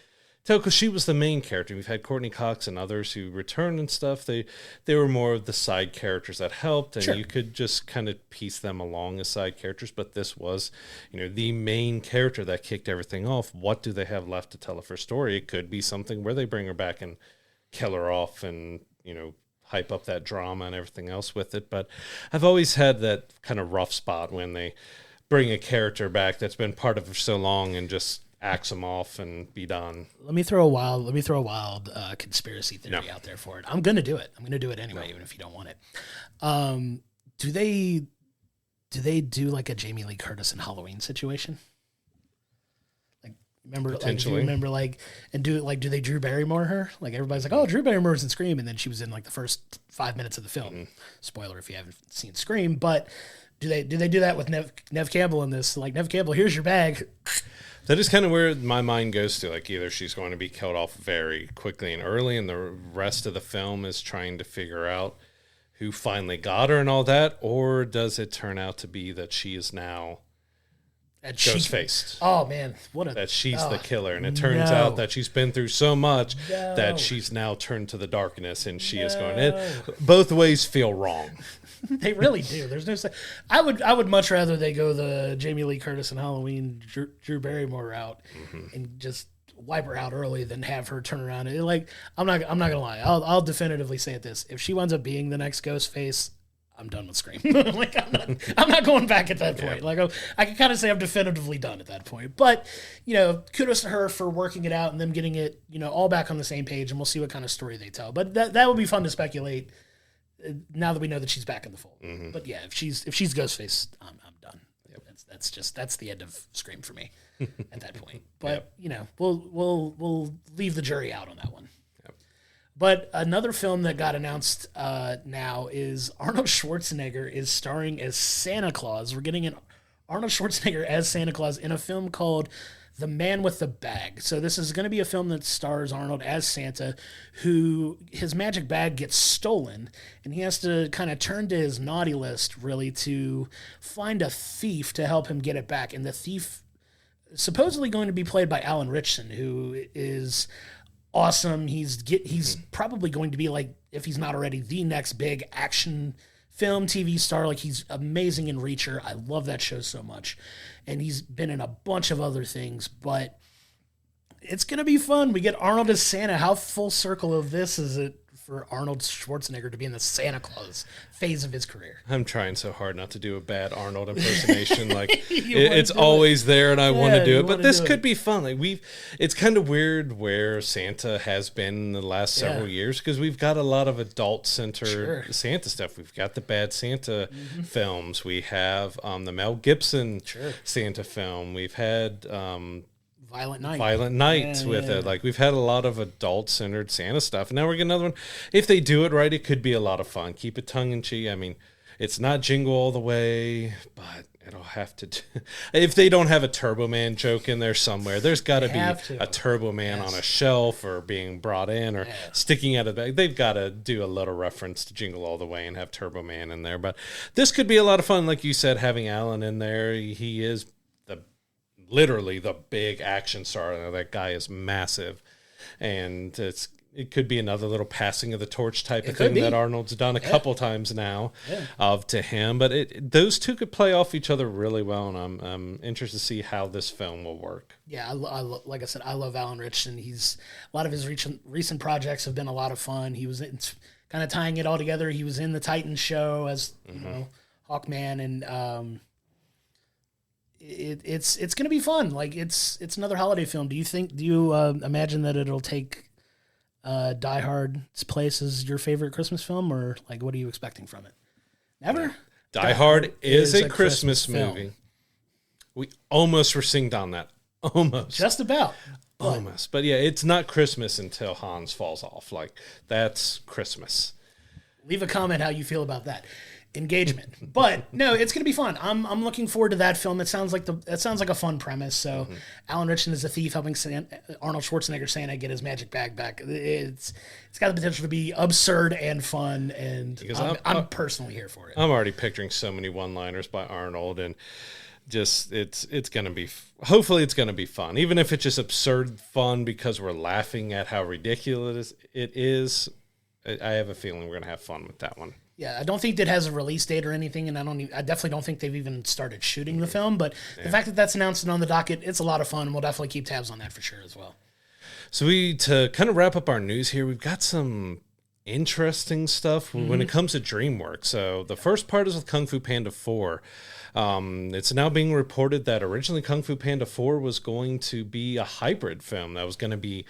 tell? Because she was the main character. We've had Courtney Cox and others who returned and stuff. They were more of the side characters that helped, and you could just kind of piece them along as side characters. But this was, the main character that kicked everything off. What do they have left to tell of her story? It could be something where they bring her back and kill her off and, hype up that drama and everything else with it. But I've always had that kind of rough spot when they bring a character back that's been part of it for so long and just axe them off and be done. Let me throw a wild conspiracy theory out there for it. I'm gonna do it. I'm gonna do it anyway, even if you don't want it. Do they do like a Jamie Lee Curtis and Halloween situation? Like, remember? Potentially. Do they Drew Barrymore her? Like, everybody's like, oh, Drew Barrymore's in Scream, and then she was in like the first 5 minutes of the film. Spoiler if you haven't seen Scream, but. Do they do that with Nev Campbell in this? Like, Nev Campbell, here's your bag. That is kind of where my mind goes to. Like, either she's going to be killed off very quickly and early, and the rest of the film is trying to figure out who finally got her and all that, or does it turn out to be that she is now ghost-faced? Oh, man. That she's the killer, and it turns out that she's been through so much that she's now turned to the darkness, and she is going. Both ways feel wrong. They really do. There's no. I would much rather they go the Jamie Lee Curtis and Halloween Drew Barrymore route and just wipe her out early than have her turn around. I'm not gonna lie. I'll definitively say it this: if she winds up being the next Ghostface, I'm done with Scream. Like, I'm not going back at that point. Like, I can kind of say I'm definitively done at that point. But kudos to her for working it out and them getting it all back on the same page, and we'll see what kind of story they tell. But that would be fun to speculate. Now that we know that she's back in the fold. But yeah, if she's Ghostface, I'm done. Yep. That's the end of Scream for me at that point. But we'll leave the jury out on that one. Yep. But another film that got announced now is Arnold Schwarzenegger is starring as Santa Claus. We're getting an Arnold Schwarzenegger as Santa Claus in a film called The Man with the Bag. So this is going to be a film that stars Arnold as Santa, who his magic bag gets stolen, and he has to kind of turn to his naughty list, really, to find a thief to help him get it back. And the thief supposedly going to be played by Alan Ritchson, who is awesome. He's probably going to be, like, if he's not already, the next big action film, TV star. Like, he's amazing in Reacher. I love that show so much. And he's been in a bunch of other things, but it's going to be fun. We get Arnold as Santa. How full circle of this is it for Arnold Schwarzenegger to be in the Santa Claus phase of his career? I'm trying so hard not to do a bad Arnold impersonation. Like, it's always there, and I want to do it, but this could be fun. Like, it's kind of weird where Santa has been in the last several years, because we've got a lot of adult-centered Santa stuff. We've got the Bad Santa films. We have the Mel Gibson Santa film. We've had Violent Night with it. Like, we've had a lot of adult-centered Santa stuff. And now we're getting another one. If they do it right, it could be a lot of fun. Keep it tongue-in-cheek. I mean, it's not Jingle All the Way, but it'll have to... if they don't have a Turbo Man joke in there somewhere, there's got to be a Turbo Man on a shelf or being brought in or sticking out of the bag. They've got to do a little reference to Jingle All the Way and have Turbo Man in there. But this could be a lot of fun. Like you said, having Alan in there, he is literally the big action star. That guy is massive, and it could be another little passing of the torch type of thing that Arnold's done a couple times now to him. But those two could play off each other really well, and I'm interested to see how this film will work. Yeah, like I said, I love Alan Ritchson. A lot of his recent projects have been a lot of fun. He was kind of tying it all together. He was in the Titans show as Hawkman, and it's going to be fun. Like, it's another holiday film. Do you imagine that it'll take Die Hard's place as your favorite Christmas film, or like, what are you expecting from it? Never. Die Hard is a Christmas movie. Film. We almost were synced on that. Almost. Just about. Almost. But yeah, it's not Christmas until Hans falls off. Like, that's Christmas. Leave a comment how you feel about that. Engagement. But no, it's going to be fun. I'm looking forward to that film. It sounds like a fun premise. So Alan Ritchson is a thief helping Arnold Schwarzenegger Santa get his magic bag back. It's got the potential to be absurd and fun, and I'm personally here for it. I'm already picturing so many one-liners by Arnold, and just it's going to be, hopefully it's going to be fun, even if it's just absurd fun because we're laughing at how ridiculous it is. I have a feeling we're going to have fun with that one. Yeah, I don't think it has a release date or anything, and I definitely don't think they've even started shooting the film. But the fact that that's announced and on the docket, it's a lot of fun, and we'll definitely keep tabs on that for sure as well. So to kind of wrap up our news here, we've got some interesting stuff when it comes to Dreamworks. So the first part is with Kung Fu Panda 4. It's now being reported that originally Kung Fu Panda 4 was going to be a hybrid film that was going to be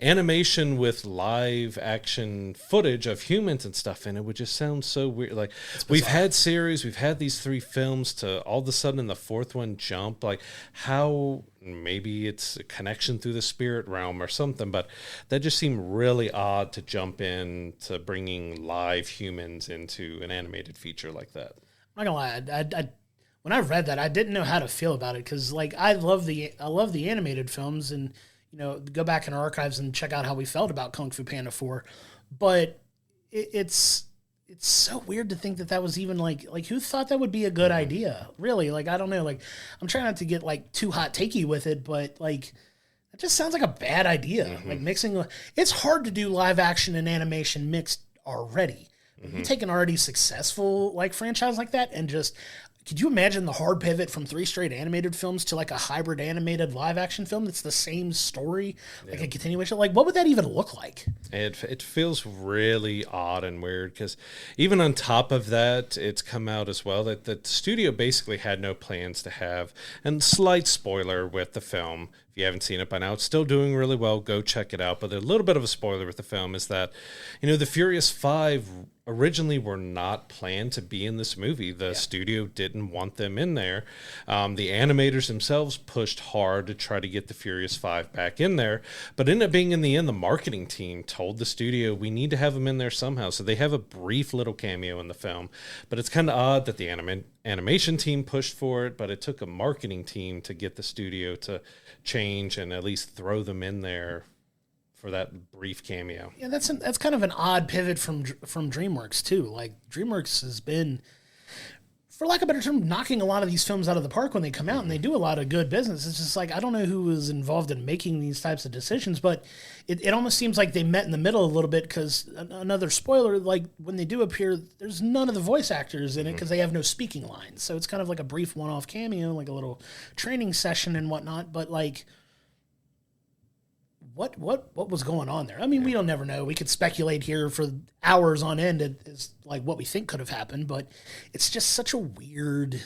animation with live action footage of humans and stuff in it, which just sounds so weird. Like, we've had series, we've had these 3 films, to all of a sudden in the 4th one jump. Like, how maybe it's a connection through the spirit realm or something, but that just seemed really odd to jump into bringing live humans into an animated feature like that. I'm not gonna lie, I when I read that, I didn't know how to feel about it, because like I love the animated films, and go back in our archives and check out how we felt about Kung Fu Panda 4. But it's so weird to think that was even like who thought that would be a good idea? Really? Like, I don't know. Like, I'm trying not to get like too hot takey with it, but like, it just sounds like a bad idea. Like, it's hard to do live action and animation mixed already. You take an already successful like franchise like that and just, could you imagine the hard pivot from 3 straight animated films to like a hybrid animated live action film that's the same story, like a continuation? Like, what would that even look like? It feels really odd and weird, because even on top of that, it's come out as well that the studio basically had no plans to have, and slight spoiler with the film, if you haven't seen it by now, it's still doing really well, go check it out, but a little bit of a spoiler with the film is that, the Furious 5 originally were not planned to be in this movie. The studio didn't want them in there. The animators themselves pushed hard to try to get the Furious 5 back in there, but ended up being, in the end, the marketing team told the studio, we need to have them in there somehow. So they have a brief little cameo in the film, but it's kind of odd that the animation team pushed for it, but it took a marketing team to get the studio to change and at least throw them in there for that brief cameo. Yeah, that's kind of an odd pivot from DreamWorks too. Like, DreamWorks has been, for lack of a better term, knocking a lot of these films out of the park when they come out, and they do a lot of good business. It's just like, I don't know who was involved in making these types of decisions, but it almost seems like they met in the middle a little bit, because another spoiler, like, when they do appear, there's none of the voice actors in it because they have no speaking lines. So it's kind of like a brief one-off cameo, like a little training session and whatnot, but like, what was going on there? I mean, we'll never know. We could speculate here for hours on end as like what we think could have happened, but it's just such a weird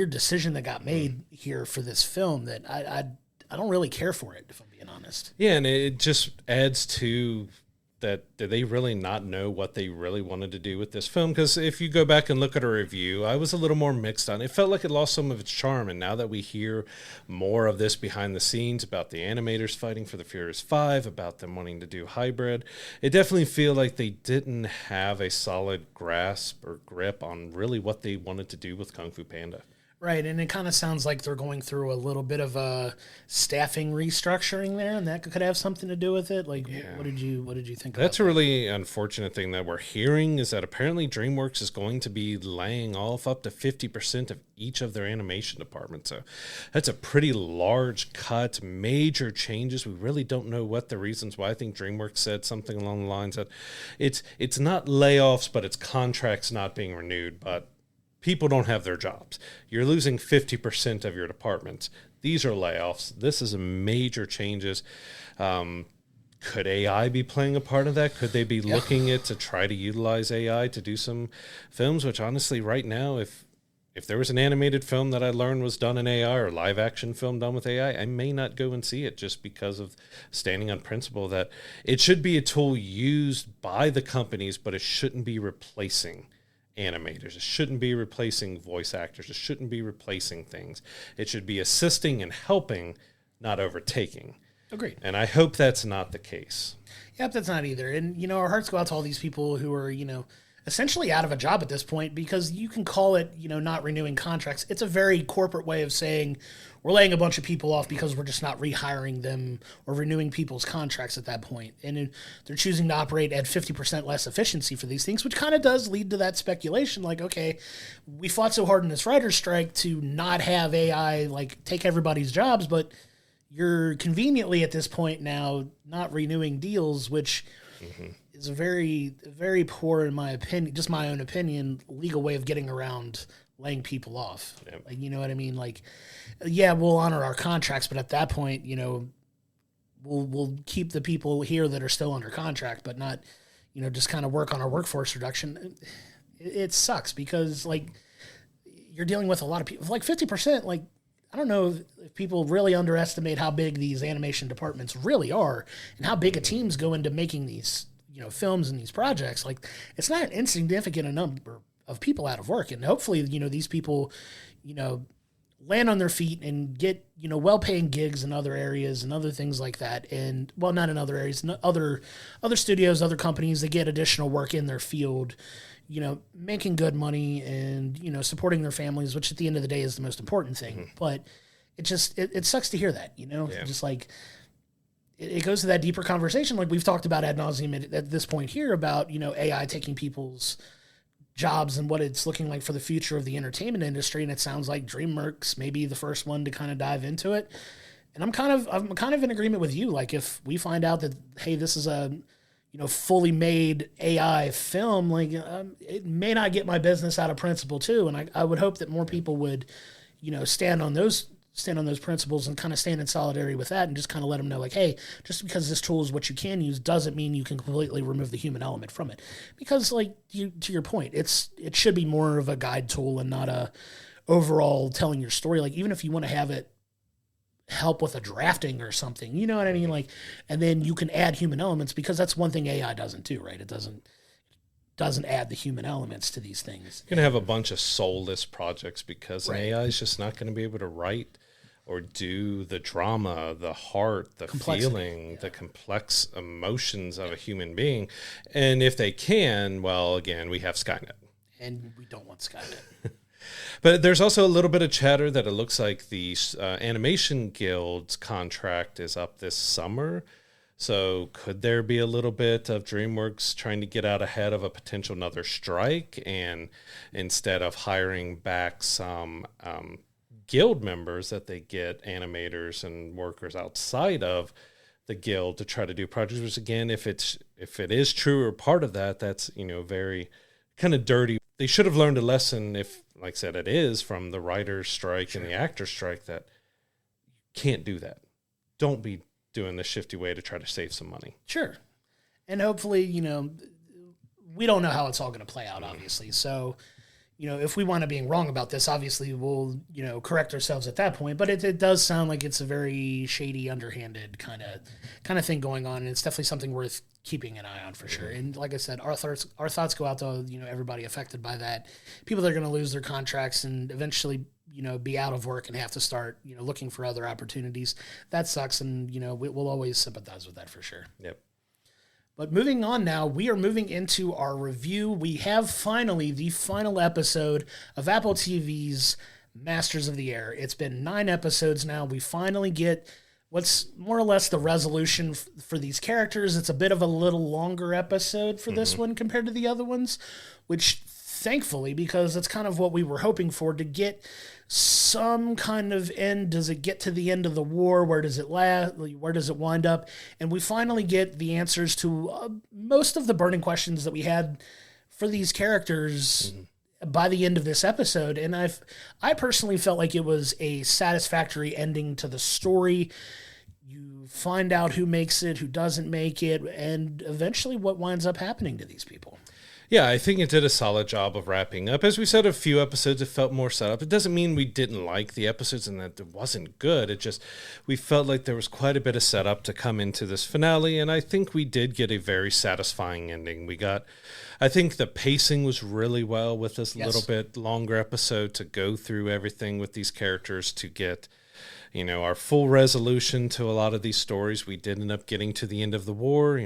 decision that got made here for this film that I don't really care for it, if I'm being honest. Yeah, and it just adds to that did they really not know what they really wanted to do with this film? Because if you go back and look at a review, I was a little more mixed on it. It felt like it lost some of its charm, and now that we hear more of this behind the scenes about the animators fighting for the Furious 5, about them wanting to do hybrid, it definitely feel like they didn't have a solid grasp or grip on really what they wanted to do with Kung Fu Panda. Right, and it kind of sounds like they're going through a little bit of a staffing restructuring there, and that could have something to do with it. Like, what did you think? That's a really unfortunate thing that we're hearing, is that apparently DreamWorks is going to be laying off up to 50% of each of their animation departments. So that's a pretty large cut, major changes. We really don't know what the reasons why. I think DreamWorks said something along the lines that it's not layoffs, but it's contracts not being renewed, but people don't have their jobs. You're losing 50% of your departments. These are layoffs. This is a major changes. Could AI be playing a part of that? Could they be looking at to try to utilize AI to do some films? Which honestly, right now, if there was an animated film that I learned was done in AI or live action film done with AI, I may not go and see it just because of standing on principle that it should be a tool used by the companies, but it shouldn't be replacing animators. It shouldn't be replacing voice actors. It shouldn't be replacing things. It should be assisting and helping, not overtaking. Agreed. And I hope that's not the case. Yep, that's not either. And, our hearts go out to all these people who are, essentially out of a job at this point, because you can call it, not renewing contracts. It's a very corporate way of saying we're laying a bunch of people off because we're just not rehiring them or renewing people's contracts at that point. And they're choosing to operate at 50% less efficiency for these things, which kind of does lead to that speculation. Like, okay, we fought so hard in this writer's strike to not have AI, take everybody's jobs, but you're conveniently at this point now not renewing deals, which is a very, very poor, in my opinion, just my own opinion, legal way of getting around laying people off. Yep. You know what I mean? We'll honor our contracts, but at that point, we'll keep the people here that are still under contract, but not, just kind of work on our workforce reduction. It sucks because you're dealing with a lot of people, 50%, I don't know if people really underestimate how big these animation departments really are and how big a teams go into making these, films and these projects. It's not an insignificant number of people out of work. And hopefully, these people, land on their feet and get, well-paying gigs in other areas and other things like that. And, well, not in other areas, other studios, other companies, they get additional work in their field, making good money and, supporting their families, which at the end of the day is the most important thing. Mm-hmm. But it sucks to hear that, just it goes to that deeper conversation. Like we've talked about ad nauseum at this point here about, AI taking people's jobs and what it's looking like for the future of the entertainment industry. And it sounds like DreamWorks may be the first one to kind of dive into it. And I'm kind of in agreement with you. Like if we find out that, hey, this is a, fully made AI film, it may not get my business out of principle too. And I would hope that more people would, stand on those principles and kind of stand in solidarity with that and just kind of let them know, hey, just because this tool is what you can use doesn't mean you can completely remove the human element from it. Because to your point, it should be more of a guide tool and not a overall telling your story. Even if you want to have it help with a drafting or something, you know what I mean? And then you can add human elements, because that's one thing AI doesn't do, right? It doesn't add the human elements to these things. You're going to have a bunch of soulless projects because AI is just not going to be able to write or do the drama, the heart, the feeling, the complex emotions of a human being. And if they can, well, again, we have Skynet. And we don't want Skynet. But there's also a little bit of chatter that it looks like the Animation Guild's contract is up this summer. So could there be a little bit of DreamWorks trying to get out ahead of a potential another strike, and instead of hiring back some guild members, that they get animators and workers outside of the guild to try to do projects? Which again, if it is true or part of that, that's very kind of dirty. They should have learned a lesson, if, like I said, it is from the writer's strike and the actor's strike, that you can't do that. Don't be doing the shifty way to try to save some money. Sure. And hopefully, we don't know how it's all going to play out, obviously. So, if we wind up being wrong about this, obviously we'll, correct ourselves at that point. But it does sound like it's a very shady, underhanded kind of thing going on, and it's definitely something worth keeping an eye on for sure. And like I said, our thoughts go out to everybody affected by that, people that are going to lose their contracts and eventually be out of work and have to start looking for other opportunities. That sucks, and we'll always sympathize with that for sure. Yep. But moving on now, we are moving into our review. We have finally the final episode of Apple TV's Masters of the Air. It's been 9 episodes now. We finally get what's more or less the resolution for these characters. It's a bit of a little longer episode for this one compared to the other ones, which thankfully, because that's kind of what we were hoping for, to get some kind of end. Does it get to the end of the war? Where does it last? Where does it wind up? And we finally get the answers to most of the burning questions that we had for these characters by the end of this episode. And I personally felt like it was a satisfactory ending to the story. You find out who makes it, who doesn't make it, and eventually what winds up happening to these people. Yeah, I think it did a solid job of wrapping up. As we said, a few episodes, it felt more set up. It doesn't mean we didn't like the episodes and that it wasn't good. It just, we felt like there was quite a bit of setup to come into this finale, and I think we did get a very satisfying ending. I think the pacing was really well with this little bit longer episode to go through everything with these characters to get our full resolution to a lot of these stories. We did end up getting to the end of the war,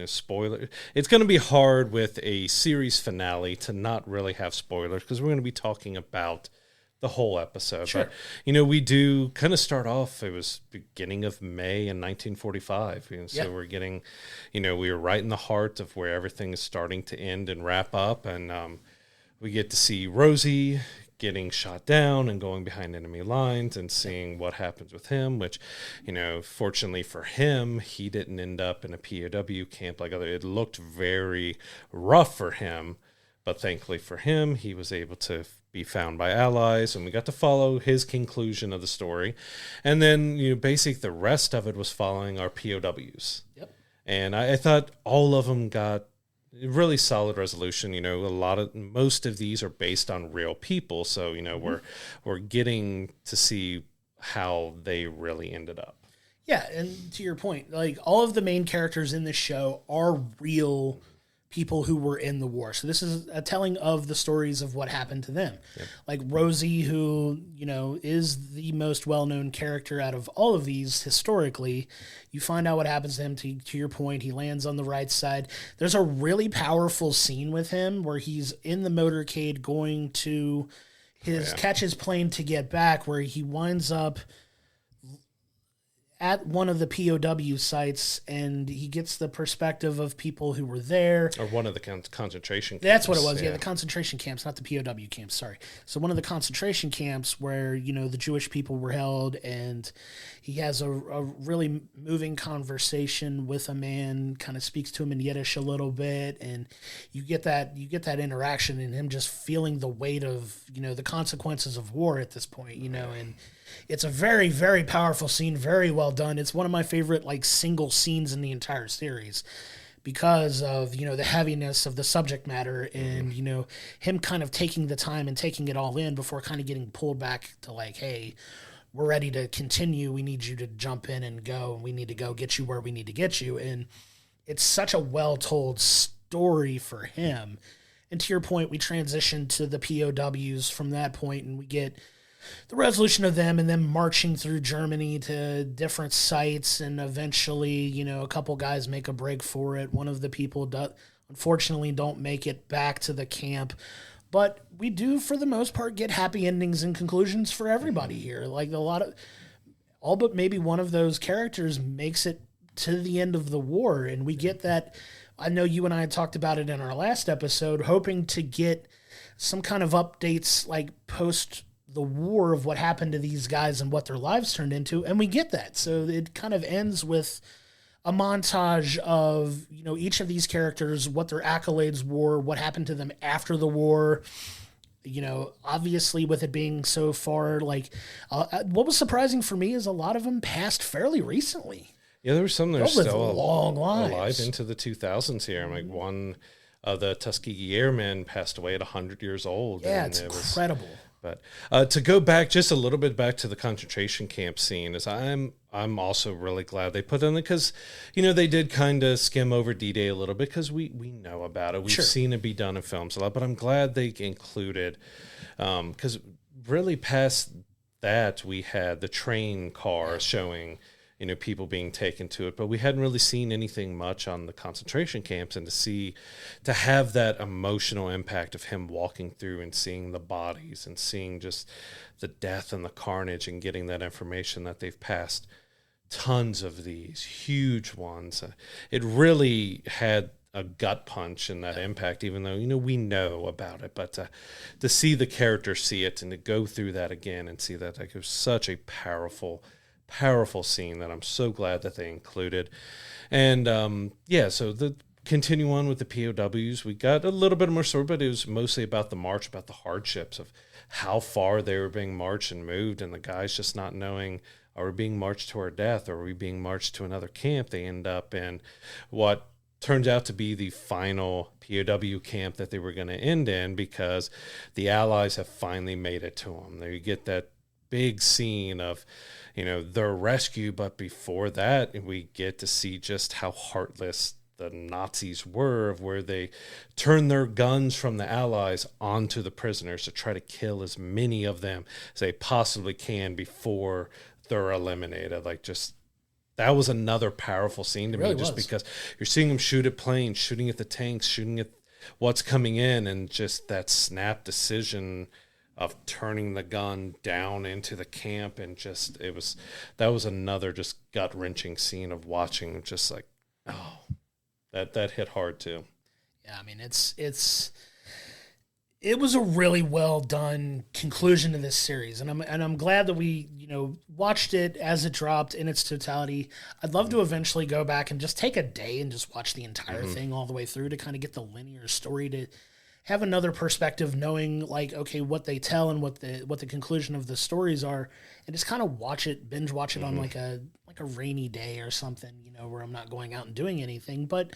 spoiler. It's going to be hard with a series finale to not really have spoilers because we're going to be talking about the whole episode. Sure. But, we do kind of start off, it was beginning of May in 1945. So we're getting, we were right in the heart of where everything is starting to end and wrap up. And we get to see Rosie getting shot down and going behind enemy lines and seeing what happens with him, which, fortunately for him, he didn't end up in a POW camp like other. It looked very rough for him, but thankfully for him, he was able to be found by allies, and we got to follow his conclusion of the story. And then, basically the rest of it was following our POWs. Yep. And I thought all of them got really solid resolution. Most of these are based on real people, so we're getting to see how they really ended up. Yeah, and to your point, like all of the main characters in this show are real people who were in the war. So this is a telling of the stories of what happened to them. Yep. Like Rosie, who, is the most well-known character out of all of these historically. You find out what happens to him. To your point, he lands on the right side. There's a really powerful scene with him where he's in the motorcade going to catch his plane to get back, where he winds up at one of the POW sites, and he gets the perspective of people who were there. Or one of the concentration camps. That's what it was, the concentration camps, not the POW camps, sorry. So one of the concentration camps where, the Jewish people were held, and he has a really moving conversation with a man, kind of speaks to him in Yiddish a little bit, and you get that interaction and him just feeling the weight of, the consequences of war at this point, and it's a very, very powerful scene, very well done. It's one of my favorite, single scenes in the entire series because of, the heaviness of the subject matter and, him kind of taking the time and taking it all in before kind of getting pulled back to hey, we're ready to continue. We need you to jump in and go. We need to go get you where we need to get you. And it's such a well-told story for him. And to your point, we transition to the POWs from that point, and we get the resolution of them and them marching through Germany to different sites, and eventually, a couple guys make a break for it. One of the people unfortunately don't make it back to the camp, but we do, for the most part, get happy endings and conclusions for everybody here. All but maybe one of those characters makes it to the end of the war, and we get that. I know you and I had talked about it in our last episode, hoping to get some kind of updates post the war of what happened to these guys and what their lives turned into, and we get that. So it kind of ends with a montage of, each of these characters, what their accolades were, what happened to them after the war. Obviously with it being so far, what was surprising for me is a lot of them passed fairly recently. Yeah, there were some that are still long lives. alive into the 2000s here. I'm one the Tuskegee Airmen passed away at 100 years old. Yeah, it's incredible. But to go back just a little bit back to the concentration camp scene, is I'm also really glad they put in it, because they did kind of skim over D-Day a little bit, because we know about it, we've seen it be done in films a lot. But I'm glad they included, because really past that we had the train car showing people being taken to it, but we hadn't really seen anything much on the concentration camps. And to have that emotional impact of him walking through and seeing the bodies and seeing just the death and the carnage, and getting that information that they've passed tons of these huge ones, it really had a gut punch in that impact, even though we know about it. But to see the character see it, and to go through that again and see that, it was such a powerful scene that I'm so glad that they included. And so the continue on with the POWs, we got a little bit more story, but it was mostly about the march, about the hardships of how far they were being marched and moved, and the guys just not knowing, are we being marched to our death, or are we being marched to another camp? They end up in what turns out to be the final POW camp that they were going to end in, because the Allies have finally made it to them. There you get that big scene of their rescue, but before that we get to see just how heartless the Nazis were, of where they turned their guns from the Allies onto the prisoners to try to kill as many of them as they possibly can before they're eliminated. That was another powerful scene to me, just because you're seeing them shoot at planes, shooting at the tanks, shooting at what's coming in, and just that snap decision of turning the gun down into the camp. And just that was another just gut-wrenching scene of watching, just that hit hard too. Yeah, I mean, it was a really well done conclusion to this series, and I'm glad that we watched it as it dropped in its totality. I'd love to eventually go back and just take a day and just watch the entire thing all the way through, to kind of get the linear story, to have another perspective, knowing what they tell and what the conclusion of the stories are, and just kind of binge watch it on like a rainy day or something, where I'm not going out and doing anything, but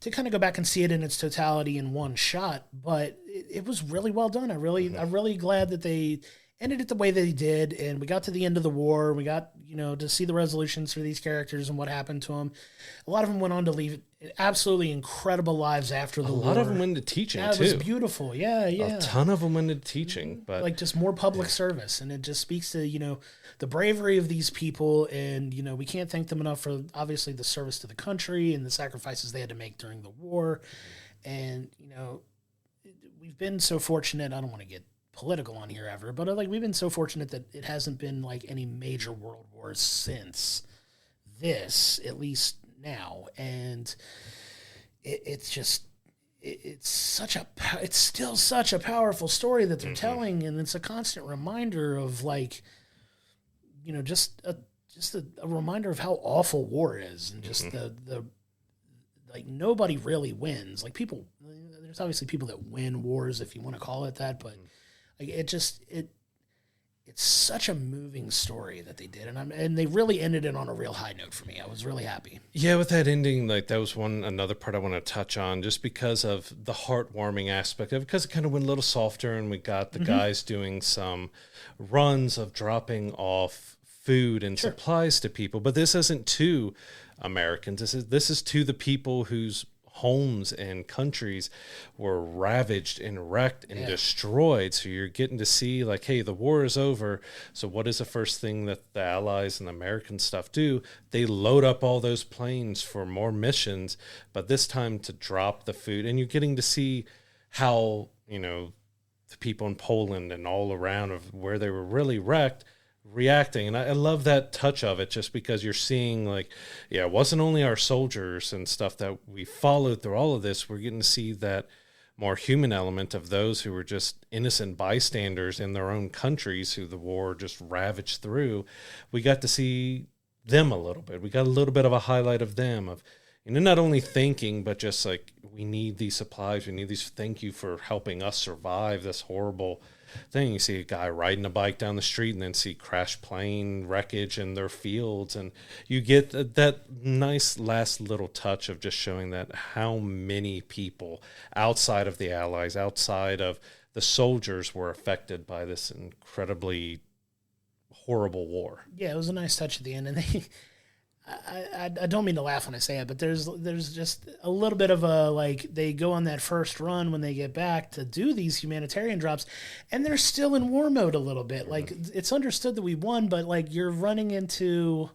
to kind of go back and see it in its totality in one shot. But it was really well done. I'm really glad that they ended it the way they did, and we got to the end of the war. We got, to see the resolutions for these characters and what happened to them. A lot of them went on to leave absolutely incredible lives after the war. A lot of them went into teaching, too. It was beautiful. Yeah. A ton of them went into teaching. But just more public service, and it just speaks to, the bravery of these people, and, we can't thank them enough for, obviously, the service to the country and the sacrifices they had to make during the war. And, we've been so fortunate. I don't want to get political on here ever, but we've been so fortunate that it hasn't been any major world wars since this, at least now. And it's still such a powerful story that they're telling, and it's a constant reminder of just a reminder of how awful war is, and just the nobody really wins. There's obviously people that win wars, if you want to call it that, but it's such a moving story that they did, and they really ended it on a real high note for me. I was really happy. Yeah, with that ending, that was another part I want to touch on, just because of the heartwarming aspect of it, because it kind of went a little softer, and we got the guys doing some runs of dropping off food and supplies to people. But this isn't to Americans. This is to the people whose homes and countries were ravaged and wrecked and destroyed. So you're getting to see hey, the war is over. So what is the first thing that the Allies and the American stuff do? They load up all those planes for more missions, but this time to drop the food. And you're getting to see how, the people in Poland and all around of where they were really wrecked, reacting. And I love that touch of it, just because you're seeing it wasn't only our soldiers and stuff that we followed through all of this. We're getting to see that more human element of those who were just innocent bystanders in their own countries who the war just ravaged through. We got to see them a little bit. We got a little bit of a highlight of them, of not only thinking, but just we need these supplies, we need these, thank you for helping us survive this horrible thing. You see a guy riding a bike down the street and then see crash plane wreckage in their fields. And you get that nice last little touch of just showing that how many people outside of the Allies, outside of the soldiers, were affected by this incredibly horrible war. Yeah, it was a nice touch at the end. And they, I don't mean to laugh when I say it, but there's just a little bit of a, like, they go on that first run when they get back to do these humanitarian drops, and they're still in war mode a little bit. Like, it's understood that we won, but like you're running into,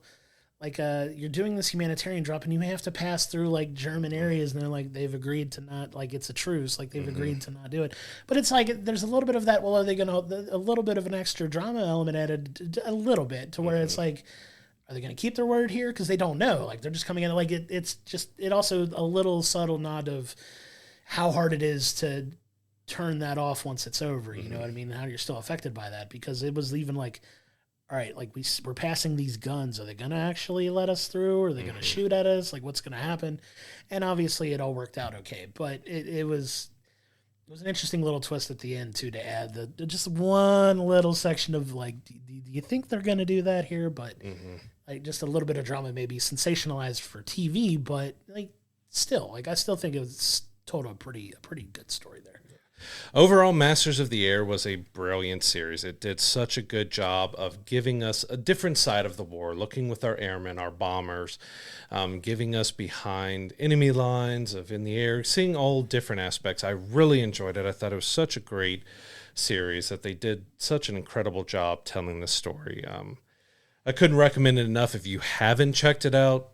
like, you're doing this humanitarian drop, and you have to pass through like German areas, and they're like, they've agreed to not, like, it's a truce, like they've agreed to not do it. But it's like there's a little bit of that. Well, are they gonna, a little bit of an extra drama element added, a little bit, to where it's like, are they going to keep their word here? Because they don't know. Like, they're just coming in. Like, it's just, it also a little subtle nod of how hard it is to turn that off once it's over. You know what I mean? How you're still affected by that. Because it was even like, all right, like, we're passing these guns. Are they going to actually let us through? Or are they going to shoot at us? Like, what's going to happen? And obviously it all worked out okay. But it was an interesting little twist at the end, too, to add just one little section of, like, do you think they're going to do that here? But like, just a little bit of drama, maybe sensationalized for TV, but like, still, like, I still think it was told a pretty good story there. Overall, Masters of the Air was a brilliant series. It did such a good job of giving us a different side of the war, looking with our airmen, our bombers, giving us behind enemy lines, of in the air, seeing all different aspects. I really enjoyed it. I thought it was such a great series that they did such an incredible job telling the story. I couldn't recommend it enough. If you haven't checked it out,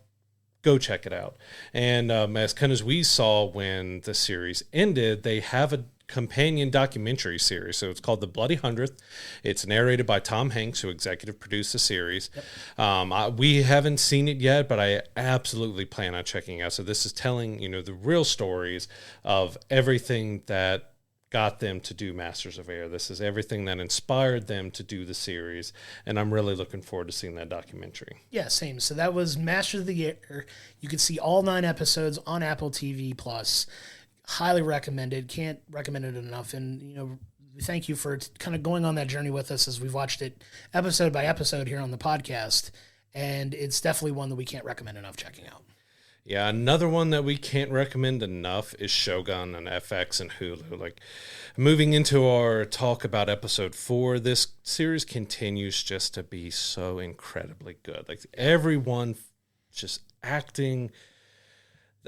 go check it out. And as kind of as we saw when the series ended, they have a companion documentary series. So it's called The Bloody 100th. It's narrated by Tom Hanks, who executive produced the series. Yep. We haven't seen it yet, but I absolutely plan on checking it out. So this is telling, the real stories of everything that got them to do Masters of Air. This is everything that inspired them to do the series, and I'm really looking forward to seeing that documentary. Yeah, same. So that was Masters of the Air. You can see all 9 episodes on Apple TV Plus. Highly recommended. Can't recommend it enough. And we thank you for kind of going on that journey with us as we've watched it episode by episode here on the podcast. And it's definitely one that we can't recommend enough checking out. Yeah, another one that we can't recommend enough is Shogun on FX and Hulu. Like, moving into our talk about episode 4, this series continues just to be so incredibly good. Like, everyone just acting.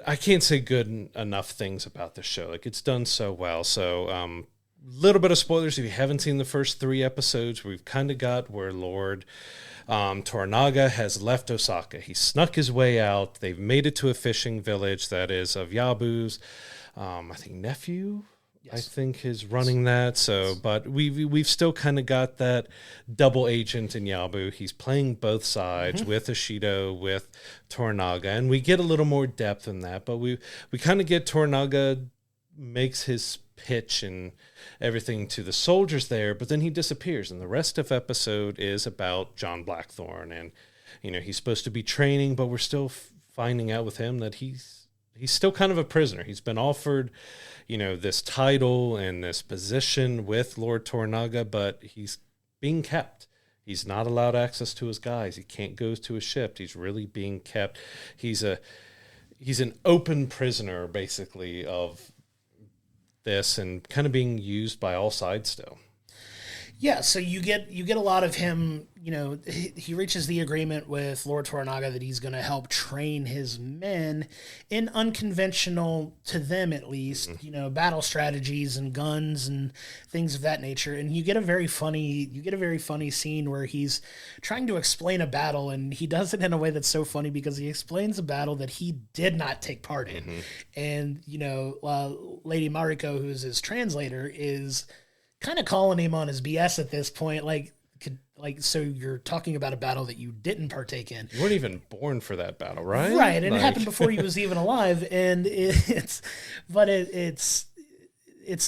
I can't say good enough things about the show. Like, it's done so well. So, little bit of spoilers if you haven't seen the first 3 episodes. We've kind of got where Lord Toranaga has left Osaka. He snuck his way out. They've made it to a fishing village that is of Yabu's, I think, nephew. Yes. I think is running that. So, but we've still kind of got that double agent in Yabu. He's playing both sides with Ishido, with Toranaga, and we get a little more depth in that. But we kind of get Toranaga makes his pitch and everything to the soldiers there, but then he disappears, and the rest of episode is about John Blackthorne, and he's supposed to be training, but we're still finding out with him that he's still kind of a prisoner. He's been offered this title and this position with Lord Toranaga, but he's being kept. He's not allowed access to his guys. He can't go to his ship. He's really being kept. He's an open prisoner, basically, of this, and kind of being used by all sides still. Yeah, so you get a lot of him, he reaches the agreement with Lord Toranaga that he's going to help train his men in unconventional, to them at least, battle strategies and guns and things of that nature. And you get a very funny scene where he's trying to explain a battle, and he does it in a way that's so funny because he explains a battle that he did not take part in. And, Lady Mariko, who's his translator, is kind of calling him on his BS at this point. So you're talking about a battle that you didn't partake in. You weren't even born for that battle, right? Right, and it happened before he was even alive, and it's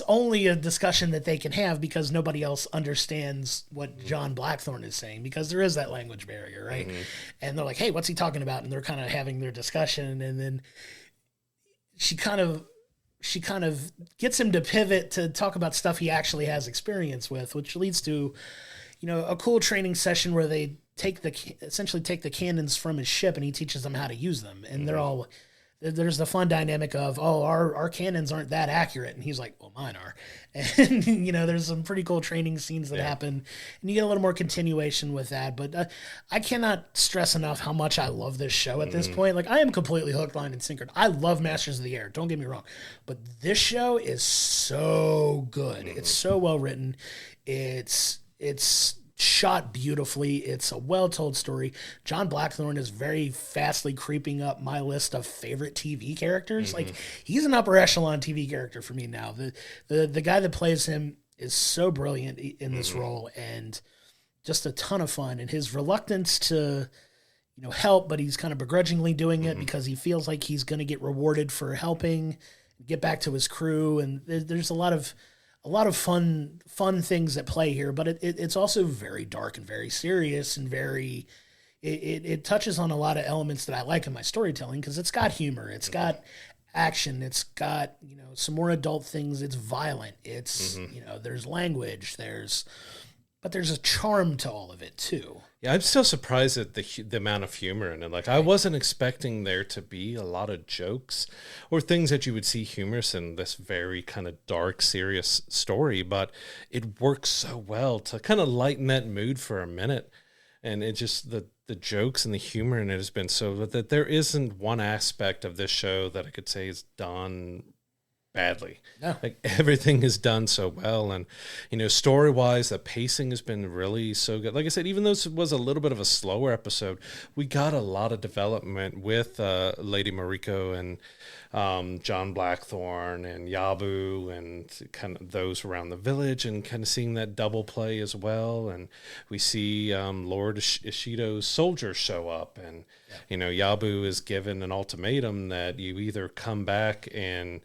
only a discussion that they can have because nobody else understands what John Blackthorne is saying, because there is that language barrier, right? And they're like, hey, what's he talking about? And they're kind of having their discussion, and then she kind of she kind of gets him to pivot to talk about stuff he actually has experience with, which leads to, a cool training session where they essentially take the cannons from his ship and he teaches them how to use them. And there's the fun dynamic of, our cannons aren't that accurate. And he's like, well, mine are. And, there's some pretty cool training scenes that happen, and you get a little more continuation with that. But I cannot stress enough how much I love this show at this point. Like, I am completely hook, line, and sinker. I love Masters of the Air. Don't get me wrong. But this show is so good. It's so well written. It's shot beautifully. It's a well-told story. John Blackthorne is very fastly creeping up my list of favorite TV characters. Like, he's an upper echelon TV character for me now. The guy that plays him is so brilliant in this role, and just a ton of fun. And his reluctance to, help, but he's kind of begrudgingly doing it because he feels like he's going to get rewarded for helping get back to his crew. And there's a lot of fun things at play here, but it's also very dark and very serious and very, it touches on a lot of elements that I like in my storytelling, because it's got humor, it's got action, it's got, some more adult things, it's violent, it's, there's language, but there's a charm to all of it too. Yeah, I'm still surprised at the amount of humor in it. Like, I wasn't expecting there to be a lot of jokes or things that you would see humorous in this very kind of dark, serious story, but it works so well to kind of lighten that mood for a minute. And it just, the jokes and the humor in it has been so that there isn't one aspect of this show that I could say is done badly. No. Like, everything is done so well, and story wise, the pacing has been really so good. Like I said, even though this was a little bit of a slower episode, we got a lot of development with Lady Mariko and John Blackthorne and Yabu and kind of those around the village, and kind of seeing that double play as well. And we see Lord Ishido's soldiers show up, and Yabu is given an ultimatum that you either come back and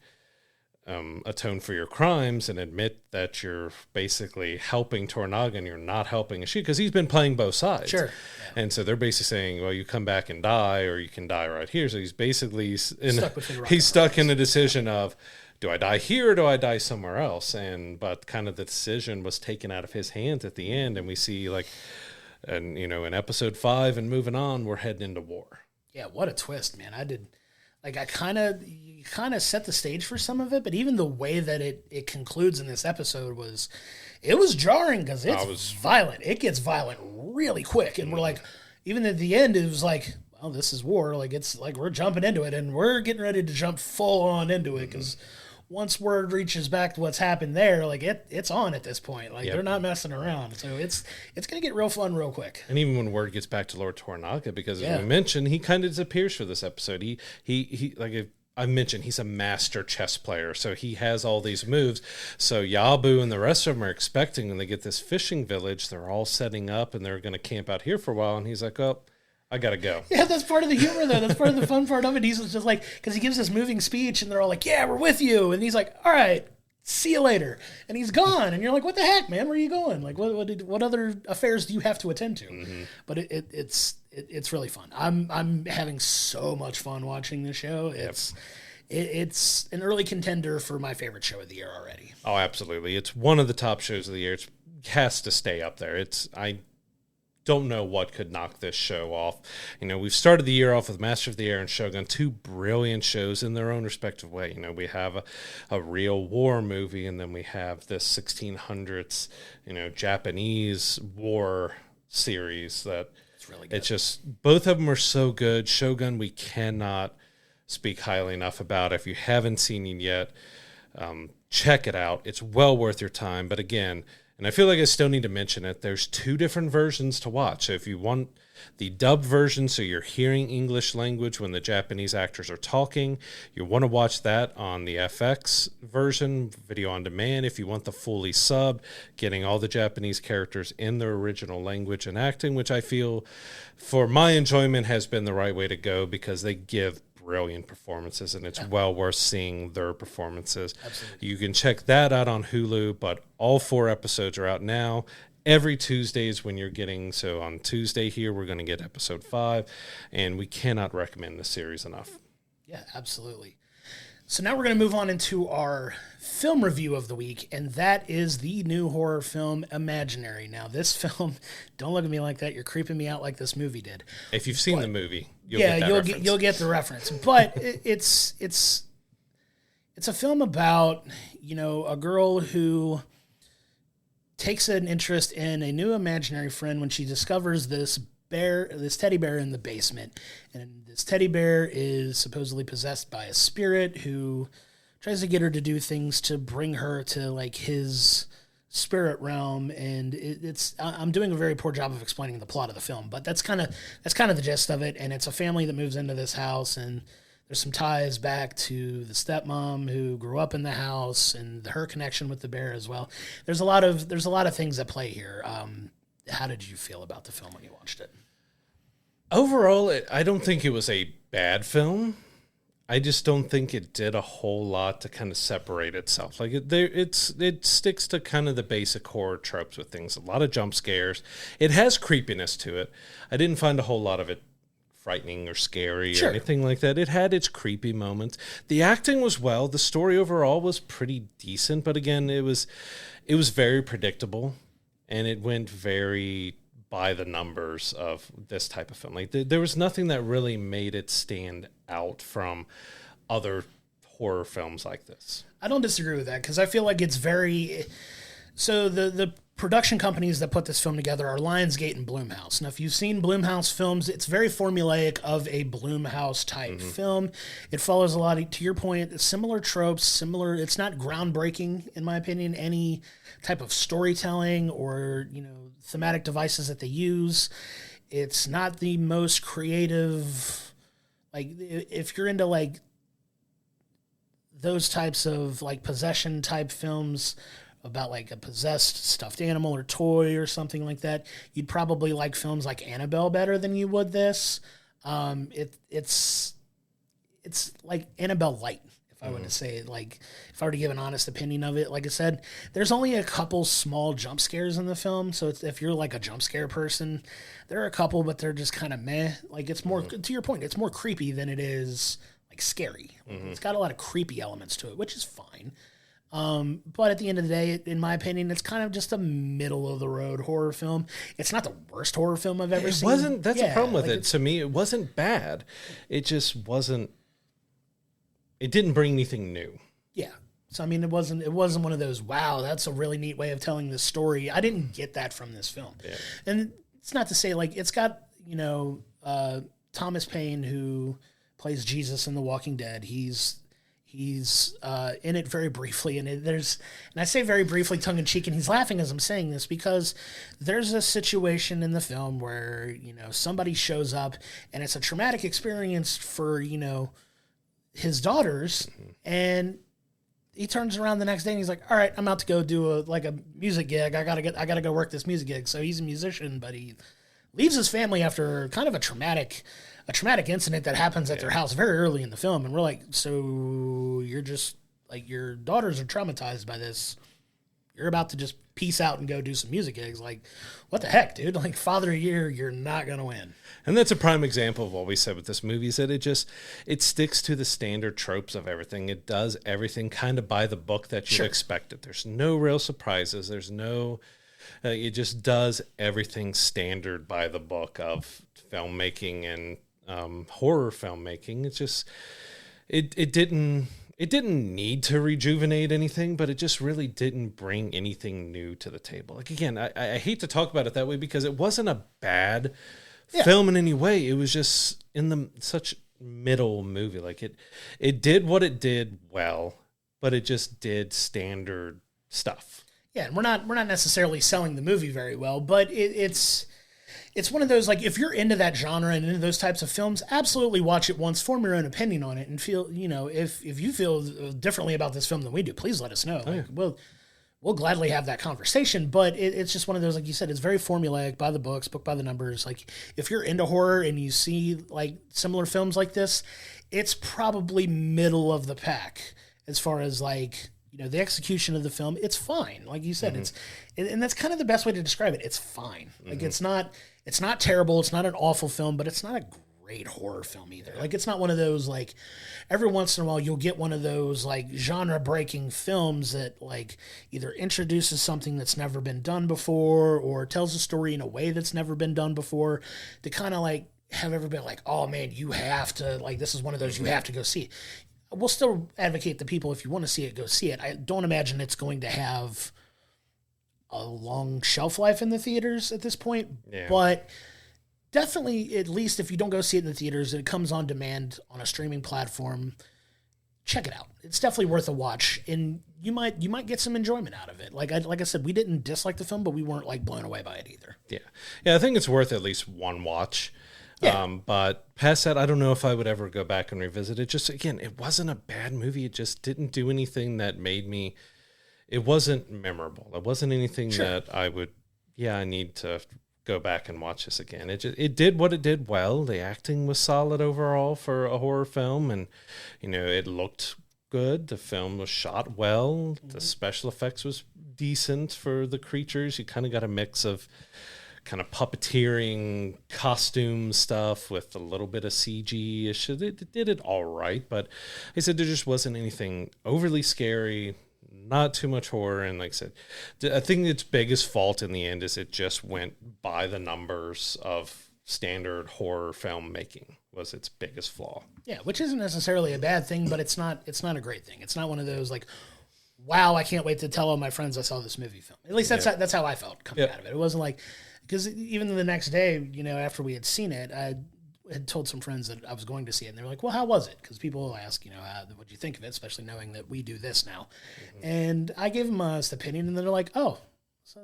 atone for your crimes and admit that you're basically helping Toranaga and you're not helping Ishido, because he's been playing both sides. Sure. Yeah. And so they're basically saying, well, you come back and die, or you can die right here. So he's basically stuck in a decision of, do I die here or do I die somewhere else? But kind of the decision was taken out of his hands at the end, and we see in episode 5 and moving on, we're heading into war. Yeah, what a twist, man. I kind of set the stage for some of it, but even the way that it concludes in this episode was jarring, because it's violent. It gets violent really quick, and we're like, even at the end, it was like, well, this is war. Like, it's like we're jumping into it, and we're getting ready to jump full on into it, because once word reaches back to what's happened there, like it's on at this point. Like, they're not messing around. So it's going to get real fun real quick. And even when word gets back to Lord Toranaga, because as we mentioned, he kind of disappears for this episode. He like I mentioned, he's a master chess player, so he has all these moves. So Yabu and the rest of them are expecting when they get this fishing village, they're all setting up and they're going to camp out here for a while. And he's like, oh, I got to go. Yeah, that's part of the humor, though. That's part of the fun part of it. He's just like, because he gives this moving speech and they're all like, yeah, we're with you. And he's like, all right, see you later. And he's gone. And you're like, what the heck, man? Where are you going? Like, what other affairs do you have to attend to? Mm-hmm. But it's really fun. I'm having so much fun watching this show. It's an early contender for my favorite show of the year already. Oh, absolutely. It's one of the top shows of the year. It has to stay up there. I don't know what could knock this show off. We've started the year off with Master of the Air and Shogun, two brilliant shows in their own respective way. We have a real war movie, and then we have this 1600s, Japanese war series that it's really good. It's just, both of them are so good. Shogun, we cannot speak highly enough about. If you haven't seen it yet, check it out. It's well worth your time. But again, and I feel like I still need to mention it, there's two different versions to watch. So if you want the dub version, so you're hearing English language when the Japanese actors are talking, you want to watch that on the FX version, video on demand. If you want the fully sub, getting all the Japanese characters in their original language and acting, which I feel, for my enjoyment, has been the right way to go, because they give brilliant performances, and it's well worth seeing their performances. Absolutely. You can check that out on Hulu, but all 4 episodes are out now. Every Tuesday is when you're getting, so on Tuesday here, we're going to get episode 5, and we cannot recommend this series enough. Yeah, absolutely. So now we're going to move on into our film review of the week, and that is the new horror film Imaginary. Now, this film, don't look at me like that. You're creeping me out like this movie did. If you've seen the movie, you'll get the reference. But it's a film about, a girl who takes an interest in a new imaginary friend when she discovers this teddy bear in the basement. And this teddy bear is supposedly possessed by a spirit who tries to get her to do things to bring her to like his spirit realm. And I'm doing a very poor job of explaining the plot of the film, but that's kind of the gist of it. And it's a family that moves into this house, and there's some ties back to the stepmom who grew up in the house and her connection with the bear as well. There's a lot of things at play here. How did you feel about the film when you watched it? Overall, I don't think it was a bad film. I just don't think it did a whole lot to kind of separate itself. Like it sticks to kind of the basic horror tropes with things. A lot of jump scares. It has creepiness to it. I didn't find a whole lot of it frightening or scary or anything like that. It had its creepy moments. The acting was well. The story overall was pretty decent, but again, it was very predictable, and it went very by the numbers of this type of film. Like there was nothing that really made it stand out from other horror films like this. I don't disagree with that, because I feel like it's very... So the production companies that put this film together are Lionsgate and Blumhouse. Now, if you've seen Blumhouse films, it's very formulaic of a Blumhouse type film. It follows a lot of, to your point, similar tropes, it's not groundbreaking, in my opinion, any type of storytelling or, thematic devices that they use. It's not the most creative, like, if you're into, like, those types of, like, possession type films about like a possessed stuffed animal or toy or something like that, you'd probably like films like Annabelle better than you would this. It's like Annabelle light, if I were to say it. Like, if I were to give an honest opinion of it, like I said, there's only a couple small jump scares in the film. So if you're like a jump scare person, there are a couple, but they're just kind of meh. Like, it's more, to your point, it's more creepy than it is like scary. It's got a lot of creepy elements to it, which is fine. But at the end of the day, in my opinion, it's kind of just a middle of the road horror film. It's not the worst horror film I've ever seen. That's the problem with it. To me, it wasn't bad. It just wasn't, it didn't bring anything new. Yeah. So, I mean, it wasn't one of those, wow, that's a really neat way of telling this story. I didn't get that from this film. Yeah. And it's not to say, like, it's got, Thomas Paine, who plays Jesus in The Walking Dead. He's in it very briefly, and I say very briefly, tongue in cheek, and he's laughing as I'm saying this, because there's a situation in the film where, somebody shows up, and it's a traumatic experience for, his daughters, and he turns around the next day and he's like, all right, I'm out to go do a music gig. I gotta go work this music gig. So he's a musician, but he leaves his family after kind of a traumatic incident that happens at their house very early in the film. And we're like, so you're just like, your daughters are traumatized by this. You're about to just peace out and go do some music gigs. Like, what the heck, dude? Like, Father of the Year, you're not going to win. And that's a prime example of what we said with this movie, is that it sticks to the standard tropes of everything. It does everything kind of by the book that you expected. There's no real surprises. There's no... it just does everything standard by the book of filmmaking and horror filmmaking. It's just it didn't need to rejuvenate anything, but it just really didn't bring anything new to the table. Like, again, I hate to talk about it that way, because it wasn't a bad film in any way. It was just such middle movie. Like, it did what it did well, but it just did standard stuff. Yeah, and we're not necessarily selling the movie very well, but it's one of those, like, if you're into that genre and into those types of films, absolutely watch it once, form your own opinion on it, and feel, if you feel differently about this film than we do, please let us know. Oh, yeah. Like, we'll gladly have that conversation, but it's just one of those, like you said, it's very formulaic, by the books, book by the numbers. Like, if you're into horror and you see, like, similar films like this, it's probably middle of the pack as far as, like, the execution of the film. It's fine. Like you said, and that's kind of the best way to describe it. It's fine. Like, it's not terrible. It's not an awful film, but it's not a great horror film either. Like, it's not one of those, like, every once in a while you'll get one of those, like, genre-breaking films that, like, either introduces something that's never been done before or tells a story in a way that's never been done before to kind of, like, have everybody like, oh, man, you have to, like, this is one of those you have to go see. We'll still advocate the people, if you want to see it, go see it. I don't imagine it's going to have a long shelf life in the theaters at this point, but definitely, at least if you don't go see it in the theaters and it comes on demand on a streaming platform, check it out. It's definitely worth a watch, and you might get some enjoyment out of it. Like I said, we didn't dislike the film, but we weren't like blown away by it either. Yeah, I think it's worth at least one watch. Yeah. But past that, I don't know if I would ever go back and revisit it. Just, again, it wasn't a bad movie. It just didn't do anything that made me... It wasn't memorable. It wasn't anything that I would, I need to go back and watch this again. It did what it did well. The acting was solid overall for a horror film, and, it looked good. The film was shot well. The special effects was decent for the creatures. You kind of got a mix of kind of puppeteering, costume stuff with a little bit of CG issue. It did it all right, but I said there just wasn't anything overly scary. Not too much horror, and like I said, I think its biggest fault in the end is it just went by the numbers of standard horror filmmaking was its biggest flaw. Yeah, which isn't necessarily a bad thing, but it's not a great thing. It's not one of those like, wow, I can't wait to tell all my friends I saw this movie film. At least that's how I felt coming out of it. It wasn't like, because even the next day, after we had seen it, I had told some friends that I was going to see it, and they were like, well, how was it? Because people will ask, what'd you think of it, especially knowing that we do this now. Mm-hmm. And I gave them an opinion, and then they're like, oh, so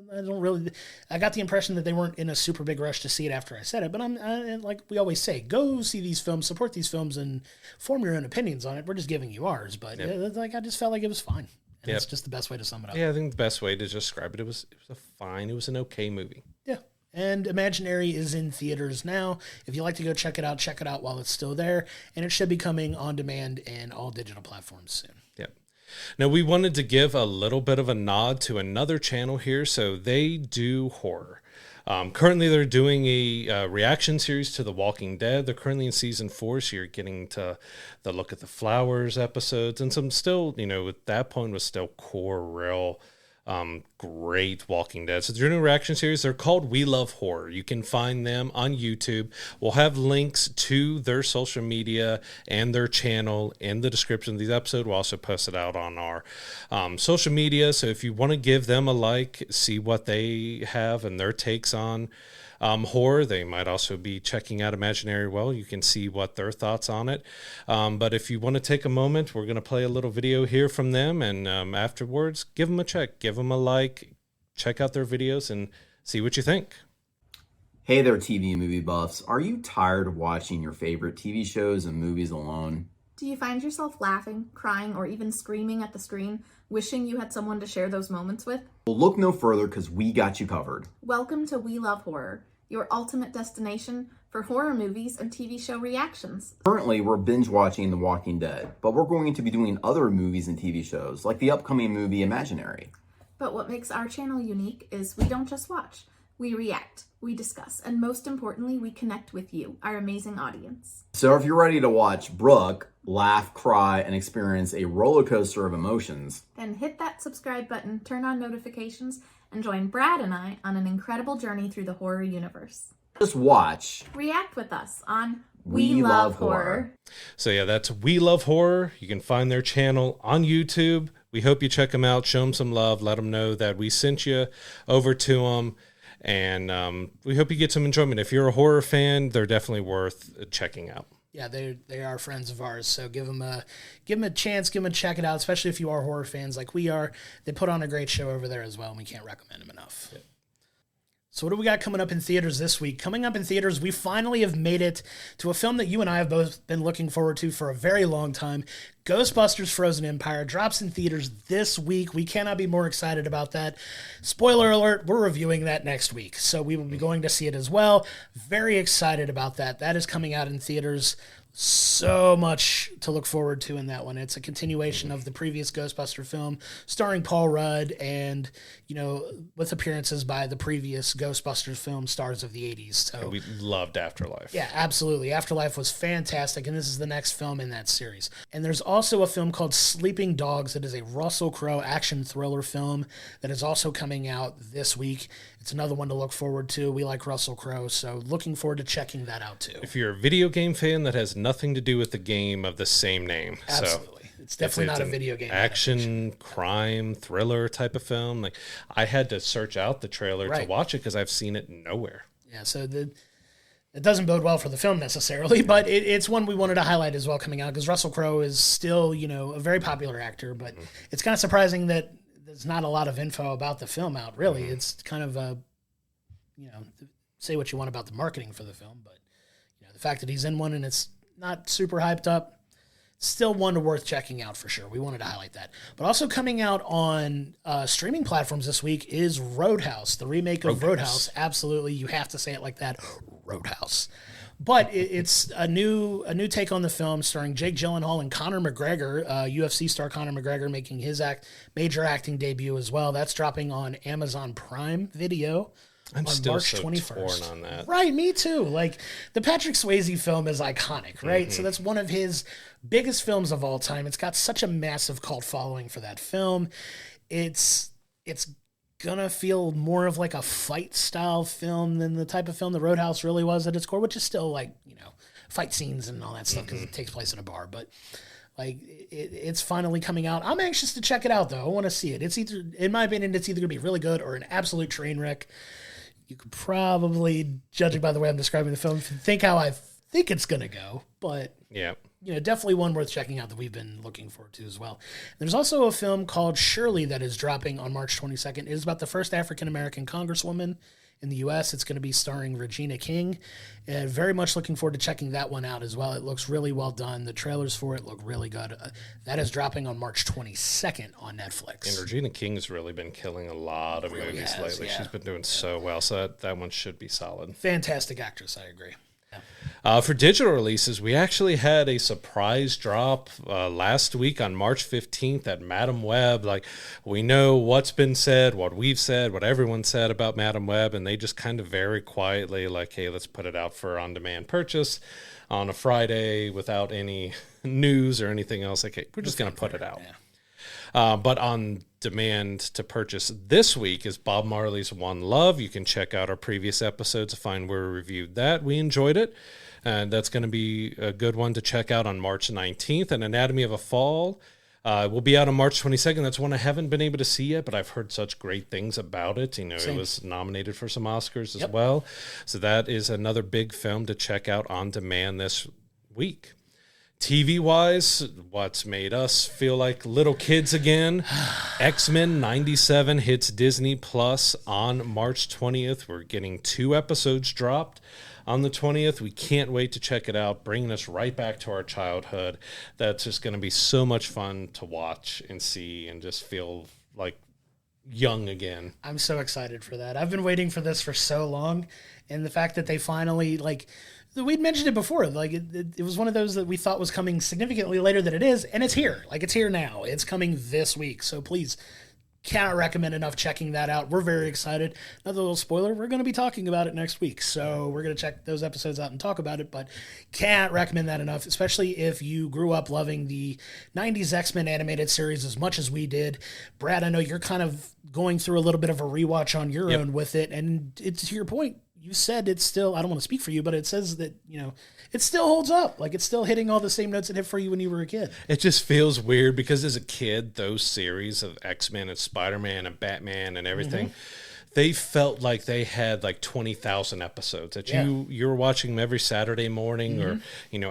I got the impression that they weren't in a super big rush to see it after I said it, but I'm like we always say, go see these films, support these films, and form your own opinions on it. We're just giving you ours, but I just felt like it was fine. And that's just the best way to sum it up. Yeah, I think the best way to describe it was it was an okay movie. Yeah. And Imaginary is in theaters now. If you like to go check it out while it's still there. And it should be coming on demand and all digital platforms soon. Yep. Now, we wanted to give a little bit of a nod to another channel here. So they do horror. Currently, they're doing a reaction series to The Walking Dead. They're currently in season 4, so you're getting to the Look at the Flowers episodes. And some still, at that point was still core, real great Walking Dead. So they're doing a reaction series. They're called We Love Horror. You can find them on YouTube. We'll have links to their social media and their channel in the description of the episode. We'll also post it out on our social media. So if you want to give them a like, see what they have and their takes on horror. They might also be checking out Imaginary. Well, you can see what their thoughts on it. But if you want to take a moment, we're going to play a little video here from them. And afterwards, give them a check, give them a like, check out their videos and see what you think. Hey there, TV and movie buffs. Are you tired of watching your favorite TV shows and movies alone? Do you find yourself laughing, crying, or even screaming at the screen, wishing you had someone to share those moments with? Well, look no further, because we got you covered. Welcome to We Love Horror, your ultimate destination for horror movies and TV show reactions. Currently, we're binge watching The Walking Dead, but we're going to be doing other movies and TV shows, like the upcoming movie Imaginary. But what makes our channel unique is we don't just watch. We react, we discuss, and most importantly, we connect with you, our amazing audience. So if you're ready to watch Brooke laugh, cry, and experience a roller coaster of emotions, then hit that subscribe button, turn on notifications, and join Brad and I on an incredible journey through the horror universe. Just watch. React with us on We Love Horror. So yeah, that's We Love Horror. You can find their channel on YouTube. We hope you check them out, show them some love, let them know that we sent you over to them. And we hope you get some enjoyment. If you're a horror fan, they're definitely worth checking out. Yeah, they are friends of ours, so give them a chance, give them a check it out, especially if you are horror fans like we are. They put on a great show over there as well, and we can't recommend them enough. Yeah. So what do we got coming up in theaters this week? Coming up in theaters, we finally have made it to a film that you and I have both been looking forward to for a very long time. Ghostbusters Frozen Empire drops in theaters this week. We cannot be more excited about that. Spoiler alert, we're reviewing that next week, so we will be going to see it as well. Very excited about that. That is coming out in theaters. So much to look forward to in that one. It's a continuation of the previous Ghostbuster film starring Paul Rudd and, with appearances by the previous Ghostbusters film stars of the 80s. So we loved Afterlife. Yeah, absolutely. Afterlife was fantastic, and this is the next film in that series. And there's also a film called Sleeping Dogs. It is a Russell Crowe action thriller film that is also coming out this week. It's another one to look forward to. We like Russell Crowe, so looking forward to checking that out too. If you're a video game fan, that has nothing to do with the game of the same name. Absolutely. So it's definitely not a video game. Action, crime, thriller type of film. Like, I had to search out the trailer to watch it because I've seen it nowhere. Yeah, so it doesn't bode well for the film necessarily, but it's one we wanted to highlight as well coming out because Russell Crowe is still, a very popular actor, but it's kind of surprising that there's not a lot of info about the film out, really. It's kind of say what you want about the marketing for the film, but the fact that he's in one and it's not super hyped up, still one worth checking out for sure. We wanted to highlight that. But also coming out on streaming platforms this week is Roadhouse, the remake of Roadhouse. Absolutely, you have to say it like that, Roadhouse. But it's a new take on the film starring Jake Gyllenhaal and Conor McGregor, UFC star Conor McGregor making his major acting debut as well. That's dropping on Amazon Prime Video. I'm still March 21st. Torn on that. Right, me too. Like, the Patrick Swayze film is iconic, right? So that's one of his biggest films of all time. It's got such a massive cult following for that film. It's gonna feel more of like a fight style film than the type of film the Roadhouse really was at its core, which is still like, fight scenes and all that stuff because it takes place in a bar. But like, it's finally coming out. I'm anxious to check it out though. I want to see it. It's either, in my opinion, it's either gonna be really good or an absolute train wreck. You could probably, judging by the way I'm describing the film, think how I think it's gonna go. But yeah. Definitely one worth checking out that we've been looking forward to as well. There's also a film called Shirley that is dropping on March 22nd. It is about the first African-American congresswoman in the U.S. It's going to be starring Regina King. And very much looking forward to checking that one out as well. It looks really well done. The trailers for it look really good. That is dropping on March 22nd on Netflix. And Regina King's really been killing a lot of movies lately. Yeah. She's been doing so well, so that one should be solid. Fantastic actress, I agree. For digital releases, we actually had a surprise drop last week on March 15th at Madam Web. Like, we know what's been said, what we've said, what everyone said about Madam Web, and they just kind of very quietly like, hey, let's put it out for on-demand purchase on a Friday without any news or anything else. Like, hey, we're just going to put it out. Yeah. But on demand to purchase this week is Bob Marley's One Love. You can check out our previous episodes to find where we reviewed that. We enjoyed it. And that's going to be a good one to check out on March 19th. And Anatomy of a Fall will be out on March 22nd. That's one I haven't been able to see yet, but I've heard such great things about it. Same. It was nominated for some Oscars as well. So that is another big film to check out on demand this week. TV-wise, what's made us feel like little kids again? X-Men 97 hits Disney Plus on March 20th. We're getting 2 episodes dropped on the 20th. We can't wait to check it out, bringing us right back to our childhood. That's just going to be so much fun to watch and see and just feel like young again. I'm so excited for that. I've been waiting for this for so long, and the fact that they finally, like, we'd mentioned it before, like it was one of those that we thought was coming significantly later than it is, and it's here. Like, it's here now. It's coming this week. So please, cannot recommend enough checking that out. We're very excited. Another little spoiler, we're going to be talking about it next week. So we're going to check those episodes out and talk about it, but can't recommend that enough, especially if you grew up loving the 90s X-Men animated series as much as we did. Brad, I know you're kind of going through a little bit of a rewatch on your own with it, and it's to your point. You said it's still, I don't want to speak for you, but it says that, it still holds up. Like, it's still hitting all the same notes it hit for you when you were a kid. It just feels weird because as a kid, those series of X-Men and Spider-Man and Batman and everything, they felt like they had like 20,000 episodes that you were watching them every Saturday morning or,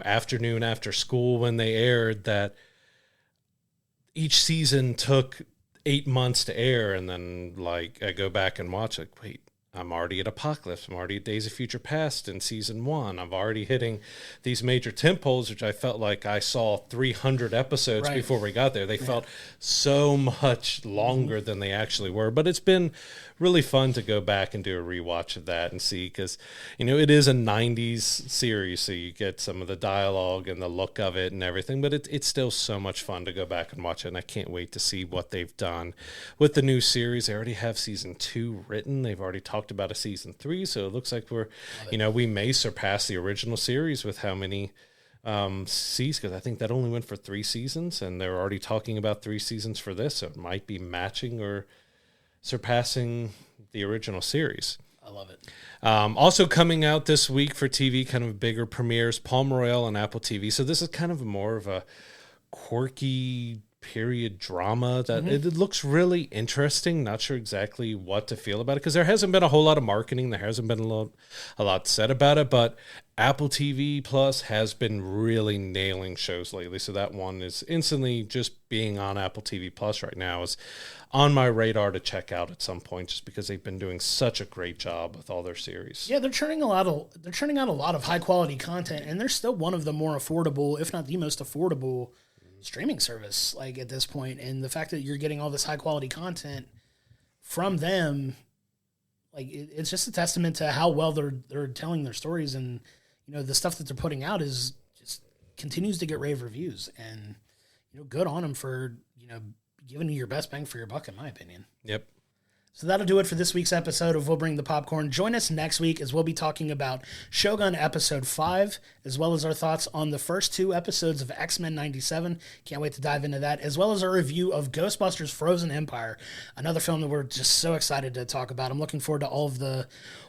afternoon after school when they aired, that each season took 8 months to air. And then, like, I go back and watch, like, wait, I'm already at Apocalypse. I'm already at Days of Future Past in season 1. I'm already hitting these major tentpoles, which I felt like I saw 300 episodes before we got there. They felt so much longer than they actually were. But it's been really fun to go back and do a rewatch of that and see, because, it is a 90s series, so you get some of the dialogue and the look of it and everything. But it's still so much fun to go back and watch it. And I can't wait to see what they've done with the new series. They already have season 2 written. They've already talked about a season 3, so it looks like we may surpass the original series with how many seasons, because I think that only went for 3 seasons, and they're already talking about 3 seasons for this, so it might be matching or surpassing the original series. I love it. Also coming out this week for TV, kind of bigger premieres, Palm Royale on Apple TV. So this is kind of more of a quirky period drama that it looks really interesting. Not sure exactly what to feel about it, because there hasn't been a whole lot of marketing. There hasn't been a lot said about it, but Apple TV Plus has been really nailing shows lately. So that one is instantly, just being on Apple TV Plus right now, is on my radar to check out at some point, just because they've been doing such a great job with all their series. Yeah, they're churning out a lot of high quality content, and they're still one of the more affordable, if not the most affordable, streaming service, like, at this point. And the fact that you're getting all this high quality content from them, like, it's just a testament to how well they're telling their stories. And the stuff that they're putting out is just continues to get rave reviews, and good on them for giving you your best bang for your buck, in my opinion. Yep. So that'll do it for this week's episode of We'll Bring the Popcorn. Join us next week as we'll be talking about Shogun Episode 5, as well as our thoughts on the first 2 episodes of X-Men 97. Can't wait to dive into that, as well as our review of Ghostbusters Frozen Empire, another film that we're just so excited to talk about. I'm looking forward to all of the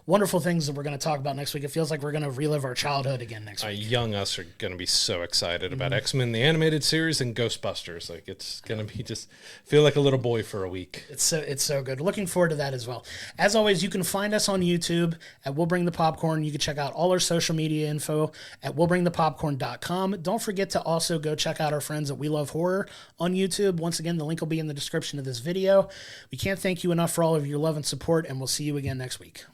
wonderful things that we're going to talk about next week. It feels like we're going to relive our childhood again next week. Young us are going to be so excited about X-Men, the animated series, and Ghostbusters. Like, it's going to be just feel like a little boy for a week. It's so good. Looking forward to that as well. As always, you can find us on YouTube at We'll Bring the Popcorn. You can check out all our social media info at willbringthepopcorn.com. Don't forget to also go check out our friends at We Love Horror on YouTube. Once again, the link will be in the description of this video. We can't thank you enough for all of your love and support, and we'll see you again next week.